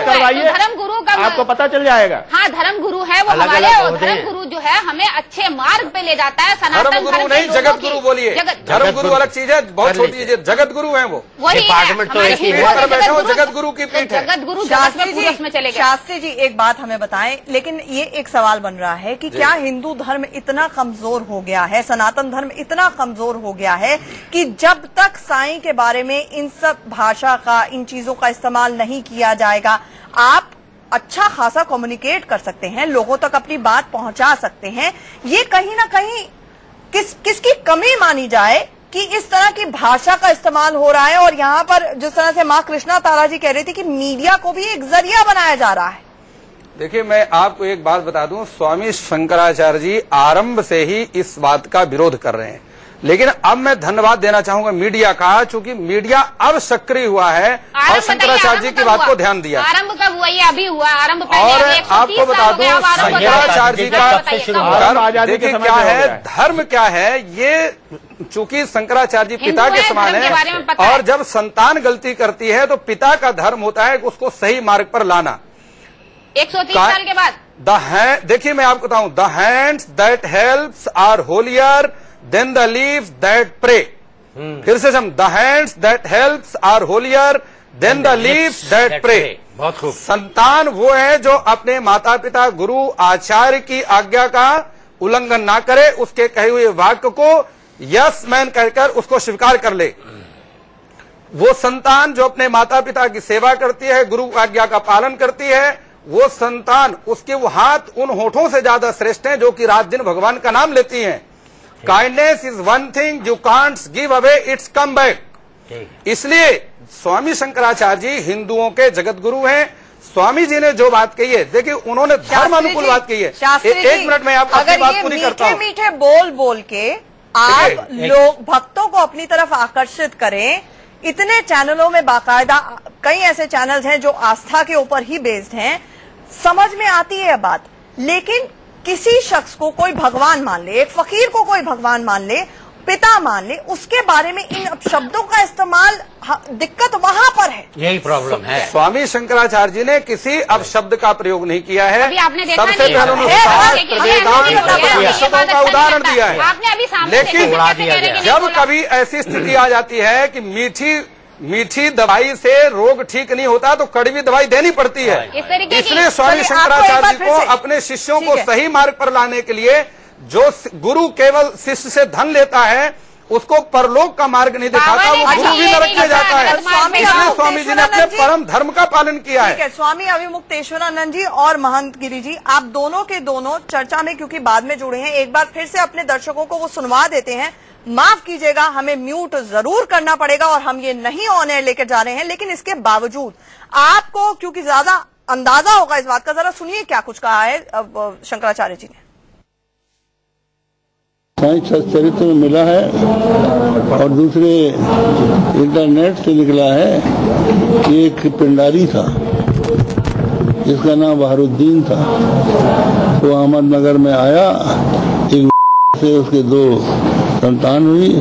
करवाइए, धर्म गुरु का आपको पता चल जाएगा। हाँ, धर्म गुरु है वो हमारे, और धर्म गुरु जो है हमें अच्छे मार्ग पे ले जाता है। सनातन गुरु नहीं, जगत गुरु बोलिए। धर्म गुरु अलग चीज है, बहुत छोटी चीज है। जगत गुरु है वो, डिपार्टमेंट तो एक ही है। बैठे हो, जगत गुरु की पीठ है। जगत गुरु में चले गए। शास्त्री जी एक बात हमें बताएं, लेकिन ये एक सवाल बन रहा है कि क्या हिंदू धर्म इतना कमजोर हो गया है, सनातन धर्म इतना कमजोर हो गया है कि जब तक साईं के बारे में इन सब भाषा का, इन चीजों का इस्तेमाल नहीं किया जाएगा, आप अच्छा खासा कम्युनिकेट कर सकते हैं, लोगों तक अपनी बात पहुंचा सकते हैं, ये कहीं ना कहीं किसकी कमी मानी जाए कि इस तरह की भाषा का इस्तेमाल हो रहा है? और यहाँ पर जिस तरह से माँ कृष्णा तारा जी कह रही थी कि मीडिया को भी एक जरिया बनाया जा रहा है। देखिए, मैं आपको एक बात बता दूं, स्वामी शंकराचार्य जी आरंभ से ही इस बात का विरोध कर रहे हैं। लेकिन अब मैं धन्यवाद देना चाहूंगा मीडिया का, चूंकि मीडिया अब सक्रिय हुआ है और शंकराचार्य जी की बात को ध्यान दिया। आरंभ कब हुआ? ये अभी हुआ आरंभ। और आपको बता दूं शंकराचार्य जी का देखिए क्या है, धर्म क्या है, ये चूंकि शंकराचार्य जी पिता के समान है, और जब संतान गलती करती है तो पिता का धर्म होता है उसको सही मार्ग पर लाना। 130 साल के बाद देखिए मैं आपको बताऊं, the hands that helps are holier than the leaves that pray. फिर से the hands that helps are holier than the leaves that pray. बहुत खूब। संतान वो है जो अपने माता पिता, गुरु, आचार्य की आज्ञा का उल्लंघन ना करे, उसके कहे हुए वाक्य को यस मैन कहकर उसको स्वीकार कर ले। वो संतान जो अपने माता पिता की सेवा करती है, गुरु आज्ञा का पालन करती है, वो संतान, उसके वो हाथ उन होठों से ज्यादा श्रेष्ठ हैं जो कि रात दिन भगवान का नाम लेती हैं। Kindness is one thing you can't give away, it's come back. इसलिए स्वामी शंकराचार्य जी हिंदुओं के जगत गुरु हैं। स्वामी जी ने जो बात कही है, देखिए उन्होंने धर्म अनुकूल बात कही है। एक मिनट में आप अपनी बात पूरी करता हूं। मीठे बोल बोल के आप लोग भक्तों को अपनी तरफ आकर्षित करें। इतने चैनलों में बाकायदा कई ऐसे चैनल्स हैं जो आस्था के ऊपर ही बेस्ड हैं, समझ में आती है बात। लेकिन किसी शख्स को कोई भगवान मान ले, एक फकीर को कोई भगवान मान ले, पिता मान ले, उसके बारे में इन शब्दों का इस्तेमाल, दिक्कत वहां पर है। यही प्रॉब्लम है। स्वामी शंकराचार्य जी ने किसी अपशब्द का प्रयोग नहीं किया है। सबसे पहले उन्होंने का उदाहरण दिया है। लेकिन जब कभी ऐसी स्थिति आ जाती है कि मीठी दवाई से रोग ठीक नहीं होता तो कड़वी दवाई देनी पड़ती है। इसलिए स्वामी शंकराचार्य जी को अपने शिष्यों को सही मार्ग पर लाने के लिए, जो गुरु केवल शिष्य से धन लेता है उसको परलोक का मार्ग नहीं दिखाता, वो गुरु भी नरक में जाता है। इसलिए स्वामी जी ने अपने परम धर्म का पालन किया है। स्वामी अभिमुक्तेश्वरानंद जी और महंत गिरी जी, आप दोनों के दोनों चर्चा में क्योंकि बाद में जुड़े हैं, एक बार फिर से अपने दर्शकों को वो सुनवा देते हैं। माफ कीजिएगा, हमें म्यूट जरूर करना पड़ेगा और हम ये नहीं ऑन एयर लेकर जा रहे हैं, लेकिन इसके बावजूद आपको क्योंकि ज्यादा अंदाजा होगा इस बात का, जरा सुनिए क्या कुछ कहा है शंकराचार्य जी ने। साईं सच्चरित्र में मिला है और दूसरे इंटरनेट से निकला है कि एक पिंडारी था जिसका नाम बहारुद्दीन था। वो अहमदनगर में आया, एक से उसके 2 संतान हुई।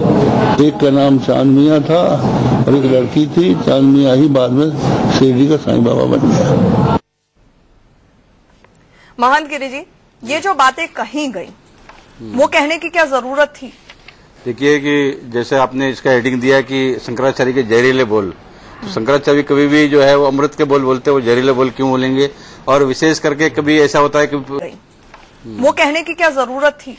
एक का नाम चांद मियाँ था और एक लड़की थी। चांद मियाँ ही बाद में शिरडी का साईं बाबा बन गया। महंत गिरी जी, ये जो बातें कही गई वो कहने की क्या जरूरत थी? देखिए कि जैसे आपने इसका हेडिंग दिया कि शंकराचार्य के जहरीले बोल, तो शंकराचार्य कभी भी जो है वो अमृत के बोल बोलते हैं, वो जहरीले बोल क्यों बोलेंगे? और विशेष करके कभी ऐसा होता है कि वो कहने की क्या जरूरत थी?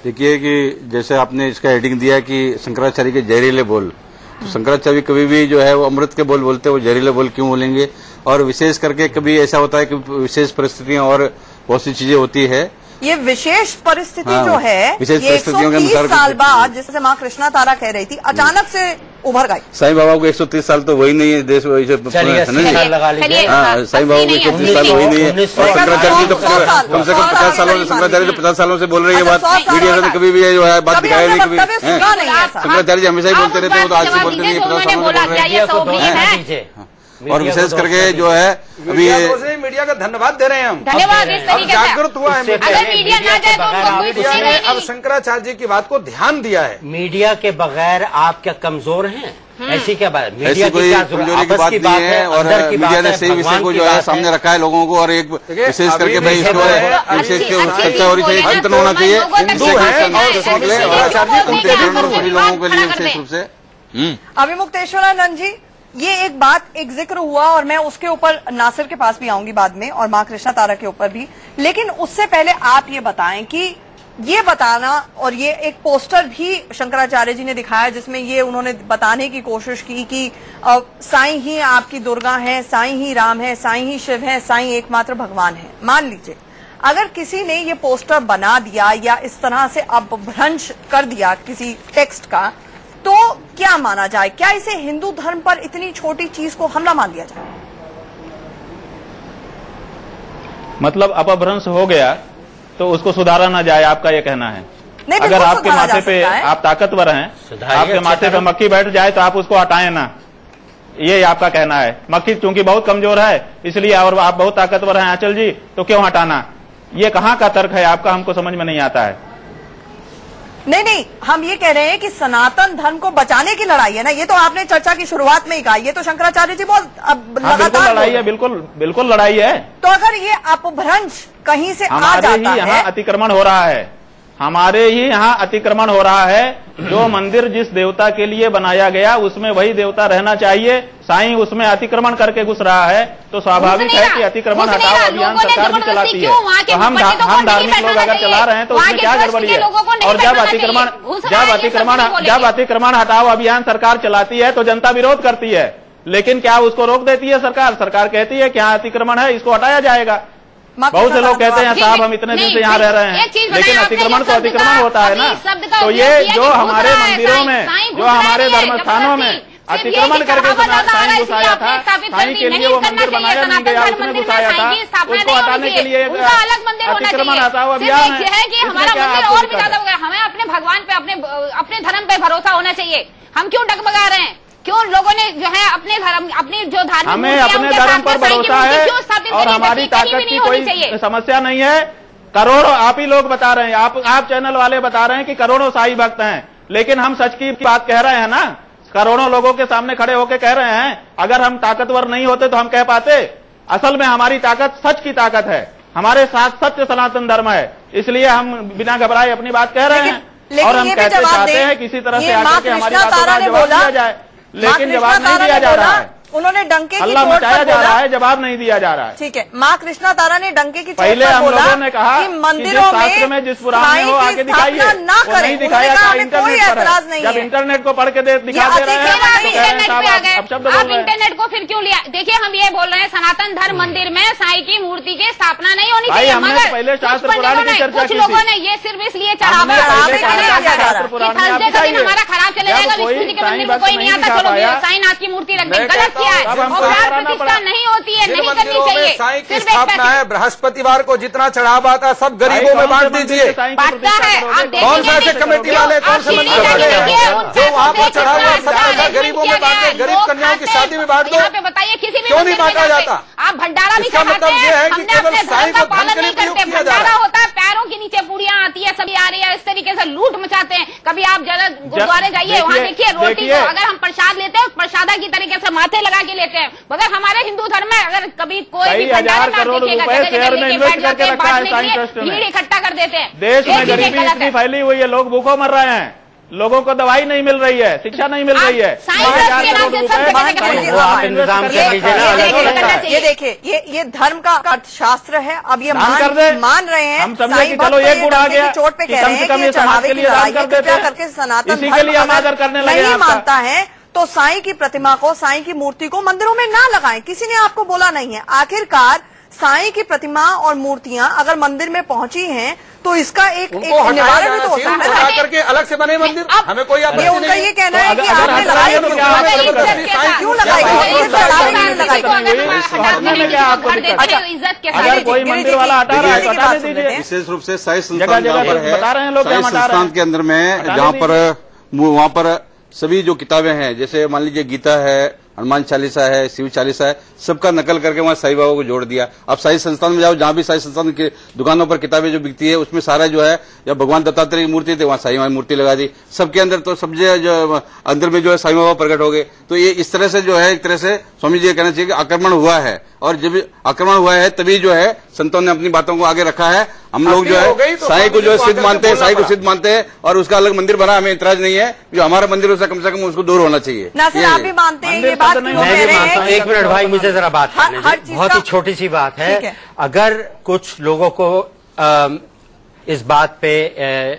देखिए कि जैसे आपने इसका हेडिंग दिया कि शंकराचार्य के जहरीले बोल, तो शंकराचार्य कभी भी जो है वो अमृत के बोल बोलते हैं, वो जहरीले बोल क्यों बोलेंगे? और विशेष करके कभी ऐसा होता है कि विशेष परिस्थितियां और बहुत सी चीजें होती है। ये विशेष परिस्थिति जो है विशेष ये 130 साल बाद, जिससे माँ कृष्णा तारा कह रही थी, अचानक से उभर गई। साईं बाबा को 130 साल तो वही नहीं है देश साईं बाबा को 130 साल वही नहीं है। शंकराचार्य जी तो कम से कम 50 सालों से, शंकराचार्य तो 50 सालों से बोल रही है बात। मीडिया ने कभी भी जो है बात दिखाई नहीं। कभी शंकराचार्य जी हमेशा ही बोलते रहते हैं, वो तो आज से बोलते नहीं, 50 सालों से बोल रहे हैं। और विशेष करके जो है अभी मीडिया का धन्यवाद दे रहे हैं हम। धन्यवाद। इस अब जागरूक हुआ है अगर मीडिया ना जाए तो मीडिया ने अब शंकराचार्य जी की बात को ध्यान दिया है। मीडिया के बगैर आप क्या कमजोर हैं? ऐसी क्या बात? मीडिया ऐसी कोई कमजोरी की बात नहीं है और मीडिया ने सही विषय को जो है सामने रखा है लोगों को। और एक विशेष करके भाई इसको विशेष चर्चा हो रही चाहिए, चिंतन होना चाहिए हिंदू है सभी लोगों के लिए विशेष रूप से। अभी मुक्तेश्वरानंद जी, ये एक बात, एक जिक्र हुआ और मैं उसके ऊपर नासिर के पास भी आऊंगी बाद में और माँ कृष्णा तारा के ऊपर भी, लेकिन उससे पहले आप ये बताएं कि ये बताना, और ये एक पोस्टर भी शंकराचार्य जी ने दिखाया जिसमें ये उन्होंने बताने की कोशिश की कि साईं ही आपकी दुर्गा है, साईं ही राम है, साईं ही शिव है, साईं एकमात्र भगवान है। मान लीजिए अगर किसी ने ये पोस्टर बना दिया या इस तरह से अपभ्रंश कर दिया किसी टेक्स्ट का, तो क्या माना जाए? क्या इसे हिंदू धर्म पर इतनी छोटी चीज को हमला मान लिया जाए? मतलब अपभ्रंश हो गया तो उसको सुधारा ना जाए, आपका ये कहना है? नहीं, अगर आपके माथे पे आप ताकतवर हैं, आपके माथे पे मक्खी बैठ जाए तो आप उसको हटाएं ना, ये आपका कहना है? मक्खी चूंकि बहुत कमजोर है इसलिए, और आप बहुत ताकतवर हैं आंचल जी, तो क्यों हटाना? ये कहाँ का तर्क है आपका? हमको समझ में नहीं आता है। नहीं, हम ये कह रहे हैं कि सनातन धर्म को बचाने की लड़ाई है ना। ये तो आपने चर्चा की शुरुआत में ही कहा, ये तो शंकराचार्य जी बहुत बिल्कुल लड़ाई है, बिल्कुल लड़ाई है। तो अगर ये अपभ्रंश कहीं से आ जाता है, हमारे ही यहाँ अतिक्रमण हो रहा है, हमारे ही यहाँ अतिक्रमण हो रहा है। जो मंदिर जिस देवता के लिए बनाया गया उसमें वही देवता रहना चाहिए, साईं उसमें अतिक्रमण करके घुस रहा है, तो स्वाभाविक है कि अतिक्रमण हटाओ अभियान सरकार भी चलाती है। तो हम धार्मिक लोग अगर चला रहे हैं तो उसमें क्या गड़बड़ी है? और जब अतिक्रमण हटाओ अभियान सरकार चलाती है तो जनता विरोध करती है, लेकिन क्या उसको रोक देती है सरकार? सरकार कहती है कि यहाँ अतिक्रमण है, इसको हटाया जाएगा। बहुत से लोग कहते हैं साहब हम इतने दिन से यहाँ रह रहे हैं, लेकिन अतिक्रमण तो अतिक्रमण होता है ना। तो ये जो हमारे मंदिरों में, जो हमारे धर्म स्थानों में अतिक्रमण करके साईं घुसाया था, साईं के लिए वो मंदिर बनाया नहीं गया, उसमें घुसाया था, उसको हटाने के लिए अतिक्रमण हटाओ अभियान है। हमारा मंदिर और भी ज्यादा हो गया। हमें अपने भगवान पे, अपने धर्म पे भरोसा होना चाहिए। हम क्यों डगमगा रहे हैं? क्यों लोगों ने जो है अपने धर्म, अपनी जो धार्मिक, हमें अपने धर्म पर भरोसा है और हमारी ताकत की कोई समस्या नहीं है। करोड़ों आप ही लोग बता रहे हैं, आप चैनल वाले बता रहे हैं कि करोड़ों साईं भक्त हैं, लेकिन हम सच की बात कह रहे हैं ना। करोड़ों लोगों के सामने खड़े होकर कह रहे हैं। अगर हम ताकतवर नहीं होते तो हम कह पाते? असल में हमारी ताकत सच की ताकत है, हमारे साथ सत्य सनातन धर्म है, इसलिए हम बिना घबराए अपनी बात कह रहे हैं। और हम कहते चाहते हैं किसी तरह से आकर के हमारी बातों का जवाब दिया जाए, लेकिन जवाब नहीं दिया जा रहा है। उन्होंने डंके की हल्ला मचाया जा रहा है, जवाब नहीं दिया जा रहा है। ठीक है, माँ कृष्णा तारा ने डंके की पहले हम लोगों ने कहा कि मंदिरों में जिस पुराण में हो आके दिखाइए, वो नहीं दिखाया था। इंटरनेट पर जब इंटरनेट को पढ़ के दिखा दे रहे हैं, आप इंटरनेट को फिर क्यों लिया? देखिए हम ये बोल रहे हैं सनातन धर्म मंदिर में साईं की मूर्ति की स्थापना नहीं होनी चाहिए, मगर पहले शास्त्र पुराण की चर्चा कुछ लोगों ने ये सिर्फ इसलिए चढ़ावा हमारा खराब चले जाएगा, विष्णु जी के मंदिर में कोई नहीं आता, चलो साईंनाथ की मूर्ति रख दें। गलत किया है, और प्राण प्रतिष्ठा नहीं होती है, नहीं करनी चाहिए। साईं की स्थापना है, बृहस्पतिवार को जितना चढ़ावा आता सब गरीबों में बांट दीजिए। बांटता है, आप कौन सा ऐसे कमेटी वाले, कौन से मंदिर वाले जो वहाँ पर चढ़ा हुआ सबका गरीबों में बांटे, गरीब कन्याओं की शादी में बांट दो। यहाँ पे बताइए किसी भी क्यों नहीं बांटा जाता? आप भंडारा भी इसका मतलब ये है कि केवल साईं को धन के लिए प्रयोग किया जा रहा भंडारा है। होता है, पैरों के नीचे पूड़ियां आती है, सभी आ रही है, इस तरीके से लूट मचाते हैं। कभी आप जरा गुरुद्वारे जाइए, वहाँ देखिए रोटी को अगर हम प्रसाद लेते हैं, प्रसादा की तरीके से माथे लगा के लेते हैं, मगर हमारे हिंदू धर्म में अगर कभी कोई भी भंडारा में आप देखिएगा, भीड़ इकट्ठा कर देते हैं। देश में गरीबी इतनी फैली हुई है, लोग भूखों मर रहे हैं, लोगों को दवाई नहीं मिल रही है, शिक्षा नहीं मिल रही है। ये देखिए, ये धर्म का अर्थशास्त्र है। अब ये मान रहे हैं, हम समझे कि चलो एक गुण आ गया, चोट पे कह रहे हैं कि चढ़ावे की लड़ाई कृपया करके सनातन धर्म नहीं मानता है तो साईं की प्रतिमा को, साईं की मूर्ति को मंदिरों में ना लगाएं। किसी ने आपको बोला नहीं है। आखिरकार साईं की प्रतिमा और मूर्तियां अगर मंदिर में पहुंची हैं तो इसका एक निवारण भी तो हो सकता है करके अलग से बने मंदिर। हमें कोई ये उनका ये कहना है कि आपने लगाई क्यों लगाई, अगर कोई मंदिर वाला हटा रहा है बता दीजिए। विशेष रूप से साईं संस्थान बता रहे हैं लोग, साईं संस्थान के अंदर में जहाँ पर वहाँ पर सभी जो किताबें हैं, जैसे मान लीजिए गीता है, हनुमान चालीसा है, शिव चालीसा है, सबका नकल करके वहाँ साईं बाबा को जोड़ दिया। अब साईं संस्थान में जाओ, जहाँ भी साईं संस्थान की दुकानों पर किताबें जो बिकती है उसमें सारा जो है, या भगवान दत्तात्रेय की मूर्ति थी वहाँ साईं बाबा मूर्ति लगा दी। सबके अंदर तो सब जो अंदर में जो है साईं बाबा प्रकट हो गए। तो ये इस तरह से जो है, एक तरह से स्वामी जी कहना चाहिए कि आक्रमण हुआ है, और जब आक्रमण हुआ है तभी जो है संतों ने अपनी बातों को आगे रखा है। हम लोग जो है साईं को जो है सिद्ध मानते हैं, साईं को सिद्ध मानते हैं, और उसका अलग मंदिर बना, हमें इतराज नहीं है। जो हमारा मंदिर है कम से कम उसको दूर होना चाहिए। आप भी मानते हैं ये बात? मैं भी मानता हूँ। एक मिनट भाई, मुझे जरा बात करने दीजिए। बहुत ही छोटी सी बात है। अगर कुछ लोगों को इस बात पे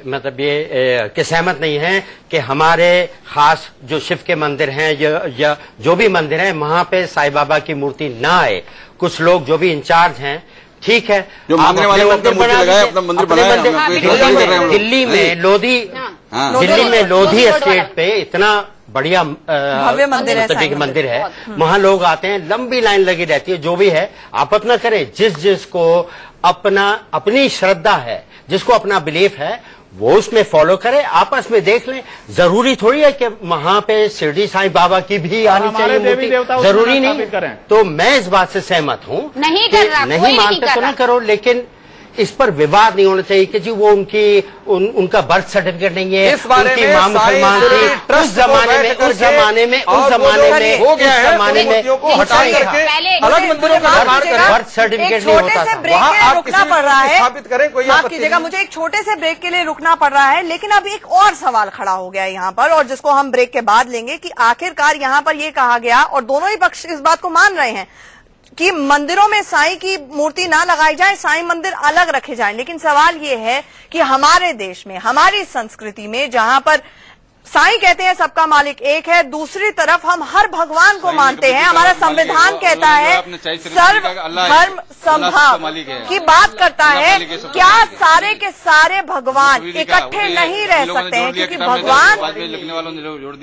मतलब ये कि सहमत नहीं है कि हमारे खास जो शिव के मंदिर हैं या जो भी मंदिर हैं वहां पे साईं बाबा की मूर्ति ना आए, कुछ लोग जो भी इंचार्ज हैं, ठीक है, जो मांगने वाले मंदिर लगाए, अपना मंदिर बनाए। दिल्ली में लोधी एस्टेट पे इतना बढ़िया भव्य मंदिर है, वहां लोग आते हैं, लंबी लाइन लगी रहती है। जो भी है आप अपना करें, जिसको अपनी श्रद्धा है, जिसको अपना बिलीफ है, वो उसमें फॉलो करे, आपस में देख लें। जरूरी थोड़ी है कि वहां पे शिरडी साईं बाबा की भी आनी चाहिए मूर्ति, जरूरी नहीं। तो मैं इस बात से सहमत हूँ, नहीं मानते तो ना करो, लेकिन इस पर विवाद नहीं होना चाहिए कि जी वो उनका बर्थ सर्टिफिकेट नहीं है, उनकी मां मुसलमान थी, उस जमाने में हो गया है, अलग मंदिरों का बर्थ सर्टिफिकेट नहीं होता था। वहाँ रुकना पड़ रहा है, स्थापित करें, कोई माफ कीजिएगा, मुझे एक छोटे से ब्रेक के लिए रुकना पड़ रहा है। लेकिन अब एक और सवाल खड़ा हो गया यहाँ पर, और जिसको हम ब्रेक के बाद लेंगे कि आखिरकार यहाँ पर ये कहा गया, और दोनों ही पक्ष इस बात को मान रहे हैं कि मंदिरों में साईं की मूर्ति ना लगाई जाए, साईं मंदिर अलग रखे जाएं। लेकिन सवाल ये है कि हमारे देश में, हमारी संस्कृति में, जहां पर साईं कहते हैं सबका मालिक एक है, दूसरी तरफ हम हर भगवान को मानते हैं। हमारा संविधान कहता है सर्व धर्म समभाव की बात करता है। क्या सारे के सारे भगवान इकट्ठे नहीं रह सकते हैं? क्योंकि भगवान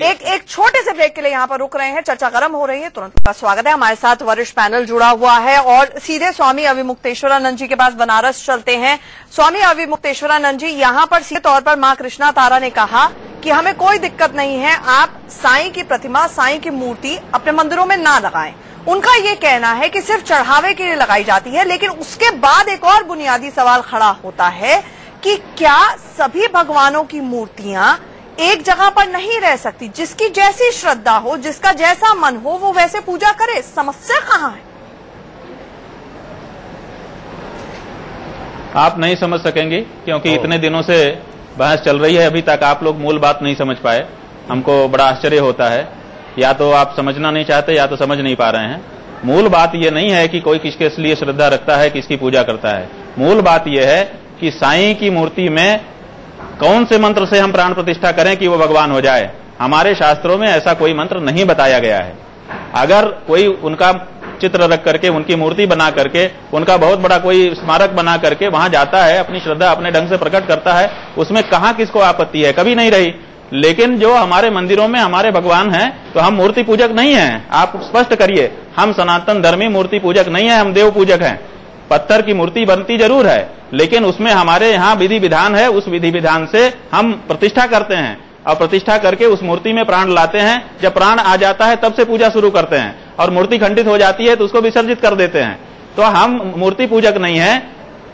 एक छोटे से ब्रेक के लिए यहाँ पर रुक रहे हैं, चर्चा गर्म हो रही है, तुरंत का स्वागत है। हमारे साथ वरिष्ठ पैनल जुड़ा हुआ है और सीधे स्वामी अविमुक्तेश्वरानंद जी के पास बनारस चलते हैं। स्वामी अविमुक्तेश्वरानंद जी, यहाँ पर सीधे तौर पर मां कृष्णा तारा ने कहा कि हमें कोई दिक्कत नहीं है, आप साईं की प्रतिमा, साईं की मूर्ति अपने मंदिरों में ना लगाएं। उनका ये कहना है कि सिर्फ चढ़ावे के लिए लगाई जाती है। लेकिन उसके बाद एक और बुनियादी सवाल खड़ा होता है कि क्या सभी भगवानों की मूर्तियां एक जगह पर नहीं रह सकती? जिसकी जैसी श्रद्धा हो, जिसका जैसा मन हो, वो वैसे पूजा करे। समस्या कहाँ है? आप नहीं समझ सकेंगे, क्योंकि इतने दिनों से बहस चल रही है, अभी तक आप लोग मूल बात नहीं समझ पाए। हमको बड़ा आश्चर्य होता है, या तो आप समझना नहीं चाहते या तो समझ नहीं पा रहे हैं। मूल बात यह नहीं है कि कोई किसके लिए श्रद्धा रखता है, किसकी पूजा करता है। मूल बात यह है कि साईं की मूर्ति में कौन से मंत्र से हम प्राण प्रतिष्ठा करें कि वो भगवान हो जाए। हमारे शास्त्रों में ऐसा कोई मंत्र नहीं बताया गया है। अगर कोई उनका चित्र रख करके, उनकी मूर्ति बना करके, उनका बहुत बड़ा कोई स्मारक बना करके वहां जाता है, अपनी श्रद्धा अपने ढंग से प्रकट करता है, उसमें कहां किसको आपत्ति है? कभी नहीं रही। लेकिन जो हमारे मंदिरों में हमारे भगवान हैं तो हम मूर्ति पूजक नहीं हैं। आप स्पष्ट करिए, हम सनातन धर्मी मूर्ति पूजक नहीं है, हम देव पूजक हैं। पत्थर की मूर्ति बनती जरूर है, लेकिन उसमें हमारे यहाँ विधि विधान है, उस विधि विधान से हम प्रतिष्ठा करते हैं और प्रतिष्ठा करके उस मूर्ति में प्राण लाते हैं। जब प्राण आ जाता है तब से पूजा शुरू करते हैं और मूर्ति खंडित हो जाती है तो उसको विसर्जित कर देते हैं। तो हम मूर्ति पूजक नहीं है,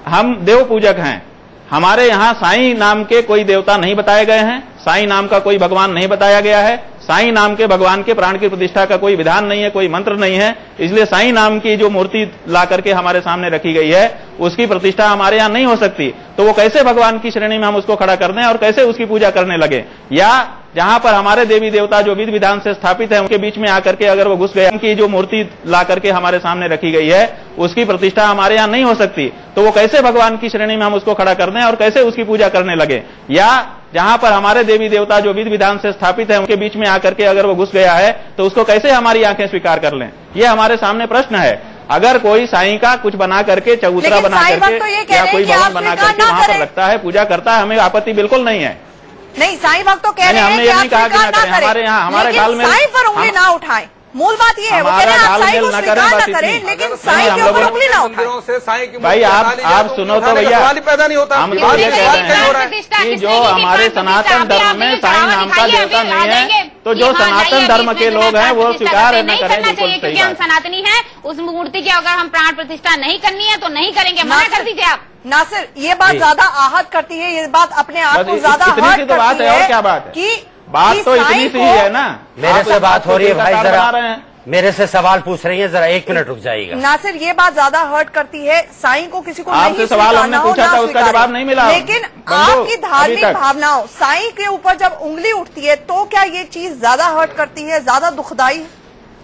हम देव पूजक हैं। हमारे यहाँ साईं नाम के कोई देवता नहीं बताए गए हैं, साईं नाम का कोई भगवान नहीं बताया गया है, साईं नाम के भगवान के प्राण की प्रतिष्ठा का कोई विधान नहीं है, कोई मंत्र नहीं है। इसलिए साईं नाम की जो मूर्ति ला करके हमारे सामने रखी गई है उसकी प्रतिष्ठा हमारे यहाँ नहीं हो सकती। तो वो कैसे भगवान की श्रेणी में हम उसको खड़ा कर दें और कैसे उसकी पूजा करने लगे? या जहां पर हमारे देवी देवता जो विधि विधान से स्थापित है उनके बीच में आकर के अगर वो घुस गए, उनकी जो मूर्ति ला करके हमारे सामने रखी गई है उसकी प्रतिष्ठा हमारे यहाँ नहीं हो सकती। तो वो कैसे भगवान की श्रेणी में हम उसको खड़ा कर दें और कैसे उसकी पूजा करने लगे? या जहां पर हमारे देवी देवता जो विधि विधान से स्थापित है उनके बीच में आकर के अगर वो घुस गया है तो उसको कैसे हमारी आंखें स्वीकार कर लें? ये हमारे सामने प्रश्न है। अगर कोई साईं का कुछ बना करके, चबूतरा बना करके या कोई भवन बना करके वहां पर रखता है, पूजा करता है, हमें आपत्ति बिल्कुल नहीं है। नहीं, साईं भक्त तो कह रहे हैं कि आप स्वीकार ना करें, हमारे यहाँ हमारे गाल में साईं पर उंगली ना उठाएं। मूल बात ये है, वो कह रहे हैं आप साईं को स्वीकार ना करें, लेकिन साईं के ऊपर उंगली ना उठाएं। भाई आप सुनो तो भैया, पैदा नहीं होता। हम तो ये कह रहे हैं कि जो हमारे सनातन धर्म में साईं नाम का देवता नहीं है, तो जो सनातन धर्म के लोग हैं वो स्वीकार न करें, बिल्कुल सही क्योंकि हम सनातनी हैं। उस मूर्ति की अगर हम प्राण प्रतिष्ठा नहीं करनी है तो नहीं करेंगे, मना कर दीजिए आप। नासिर, ये बात ज्यादा आहत करती है, ये बात अपने आप को ज्यादा हर्ट करती है। और क्या बात है? कि बात तो इतनी सी ही है ना। मेरे से बात हो रही है भाई, जरा मेरे से सवाल पूछ रही है, जरा 1 मिनट रुक जाइएगा। नासिर, ये बात ज्यादा हर्ट करती है, साईं को किसी को आपसे सवाल हमने पूछा था, उसका जवाब नहीं मिला। लेकिन आपकी धार्मिक भावनाओं, साईं के ऊपर जब उंगली उठती है तो क्या ये चीज ज्यादा हर्ट करती है, ज्यादा दुखदाई?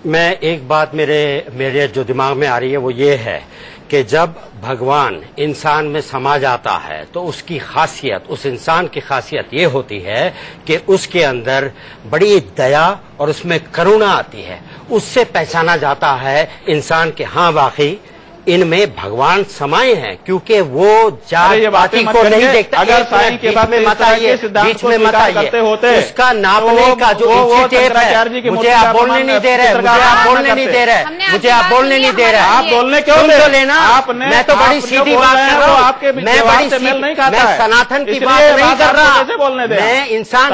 मैं एक बात मेरे जो दिमाग में आ रही है वो ये है कि जब भगवान इंसान में समा जाता है तो उसकी खासियत, उस इंसान की खासियत ये होती है कि उसके अंदर बड़ी दया और उसमें करुणा आती है। उससे पहचाना जाता है इंसान के हाँ वाकई इनमें भगवान समाये हैं, क्योंकि वो जात पाति को नहीं देखता। अगर साईं के बात में मत आइए, बीच में मत आइए, उसका नापने का जो इंची टेप है, मुझे आप बोलने नहीं दे रहे, मुझे आप बोलने नहीं दे रहे, मुझे आप बोलने नहीं दे रहे। आप बोलने क्यों तो लेना, मैं तो बड़ी सीधी बात कर रहा हूँ, मैं बड़ी सीधी, मैं सनातन की बात नहीं कर रहा, मैं इंसान,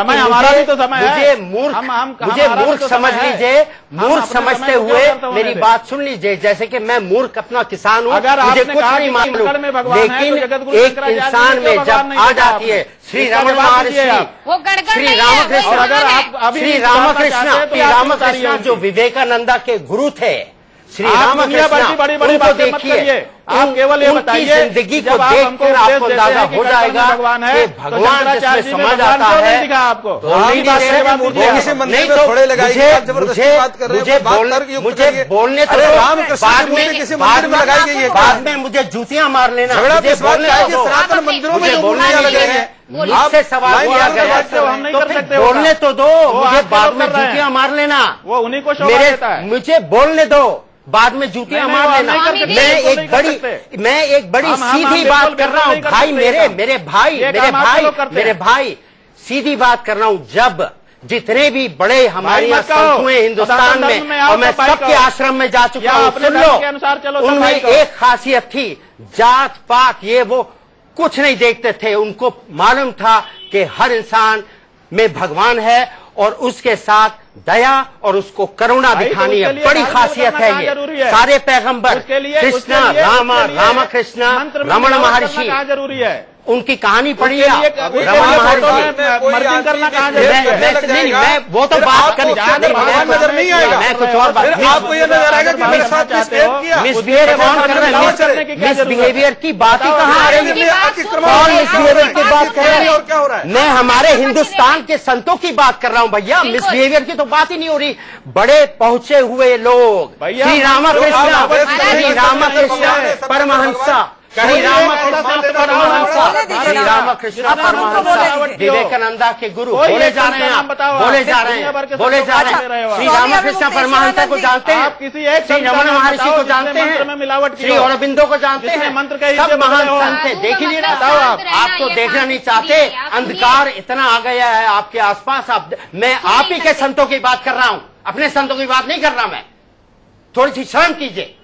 मुझे मूर्ख समझ लीजिए, मूर्ख समझते हुए मेरी बात सुन लीजिए। जैसे कि मैं मूर्ख अपना किसान हूँ, मुझे कुछ नहीं मालूम, लेकिन एक इंसान में जब आ जाती है श्री रमण महर्षि, श्री रामकृष्ण जो विवेकानंदा के गुरु थे, श्री रामकृष्ण, उनको देखिए, आप केवल ये बताइए, जिंदगी को देखकर आपको अंदाजा हो जाएगा कि भगवान जिसमें समा जाता है। आपको मुझे बोलने तो बाद में मुझे जूतियां मार लेना, सनातन मंदिरों में मुझसे सवाल किया गया, बोलने तो दो, मुझे बाद में जूतियां मार लेना, वो उन्हीं को शोभा देता है। मुझे बोलने दो, बाद में जूतियां मार लेना। मैं एक बड़ी सीधी बात कर रहा हूँ भाई, मेरे भाई सीधी बात कर रहा हूँ। जब जितने भी बड़े हमारे यहाँ संत हुए हिंदुस्तान में, और मैं सबके आश्रम में जा चुका हूँ, सुन लो, उनमें एक खासियत थी, जात पात ये वो कुछ नहीं देखते थे। उनको मालूम था कि हर इंसान में भगवान है और उसके साथ दया और उसको करुणा दिखानी है, बड़ी खासियत है ये। सारे पैगंबर, कृष्ण, रामकृष्ण, रमण महर्षि, जरूरी है, उनकी कहानी पढ़िए आप, रमण महर्षि करना कहाँ नहीं, मैं वो तो बात कर नजर नहीं आएगा, मैं कुछ और बात, आपको ये नजर आएगा कि मेरे साथ मिसबिहेवियर कौन कर रहे हैं? मिसबिहेवियर की बात ही कहाँ आ रही है? कौन मिसबिहेवियर की बात कर रहे हैं? क्या हो रहा है? मैं हमारे हिंदुस्तान के संतों की बात कर रहा हूँ भैया, मिसबिहेवियर की तो बात ही नहीं हो रही। बड़े पहुंचे हुए लोग, श्री रामकृष्ण परमहंसा, श्री रामकृष्ण परमहंस विवेकानंदा के गुरु बोले जा रहे हैं, बोले जा रहे हैं। श्री रामकृष्ण परमहंस को जानते हैं, श्री रमन महर्षि को जानते हैं, श्री अरबिंदो को जानते हैं, सब महान संत थे। देख लीजिए ना, आप तो देखना नहीं चाहते, अंधकार इतना आ गया है आपके आसपास। मैं आप ही के संतों की बात कर रहा हूं, अपने संतों की बात नहीं कर रहा। मैं थोड़ी सी शर्म कीजिए,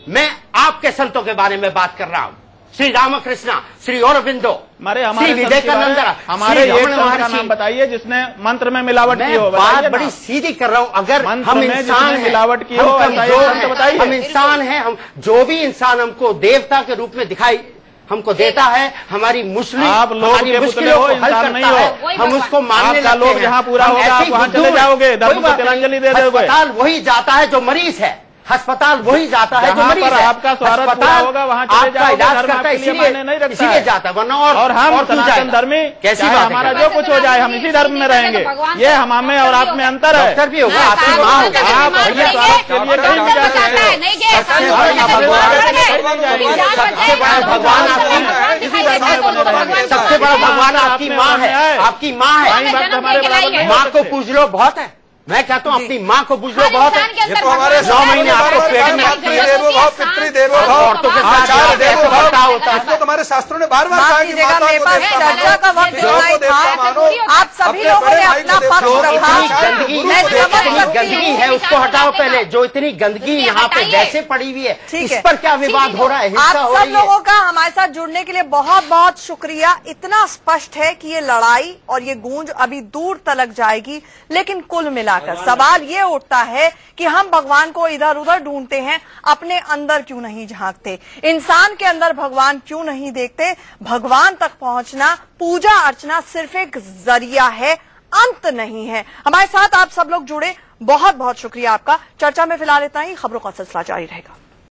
मैं आपके संतों के बारे में बात कर रहा हूं। श्री रामकृष्ण, श्री अरबिंदो, श्री विवेकानंद, हमारे एक संत का नाम बताइए जिसने मंत्र में मिलावट की हो। बात बड़ी सीधी कर रहा हूं। अगर हम इंसान हैं, मिलावट की हो, हम इंसान हैं, हम जो भी इंसान हमको देवता के रूप में दिखाई हमको देता है, हमारी मुश्किल आप लोग के पुतले हो, इंसान नहीं हो। हम उसको मानने लगते लोग जहाँ पूरा होगा आप वहाँ चले जाओगे, धर्म को तिलांजलि दे दोगे। अस्पताल वही जाता है जो मरीज है, अस्पताल वही जाता है जो मरीज है। आपका स्वागत पूरा होगा वहाँ चले जाओगे, इलाज करता है इसीलिए जाता है, वरना और हम सनातन धर्मी कैसी हमारा जो कुछ हो जाए हम इसी धर्म में रहेंगे। ये हमें और आप में अंतर है। डॉक्टर भी होगा, आपकी माँ होगा, आप भैया स्वागत के लिए कहीं भी जा सकते हैं। सबसे बड़ा भगवान आपकी माँ है, आपकी माँ है। माँ को पूछ लो बहुत है। मैं कहता हूँ अपनी माँ को पूछ लो बहुत है। ये तो हमारे 9 महीने आपको पेट में औरतों के साथ होता है। इसको तुम्हारे शास्त्रों ने बार बार कहा कि मेरे पास चर्चा का वक्त नहीं था। आप सभी लोगों ने अपना पक्ष रखा। गंदगी है उसको हटाओ पहले। जो इतनी गंदगी यहाँ पे वैसे पड़ी हुई है, इस पर क्या विवाद हो रहा है? आप सब लोगों का हमारे साथ जुड़ने के लिए बहुत बहुत शुक्रिया। इतना स्पष्ट है कि ये लड़ाई और ये गूंज अभी दूर तलक जाएगी, लेकिन कुल मिलाकर सवाल ये उठता है कि हम भगवान को इधर उधर ढूंढते हैं, अपने अंदर क्यों नहीं झांकते? इंसान के अंदर भगवान क्यों नहीं देखते? भगवान तक पहुंचना, पूजा अर्चना सिर्फ एक जरिया है, अंत नहीं है। हमारे साथ आप सब लोग जुड़े, बहुत बहुत शुक्रिया आपका। चर्चा में फिलहाल इतना ही, खबरों का सिलसिला जारी रहेगा।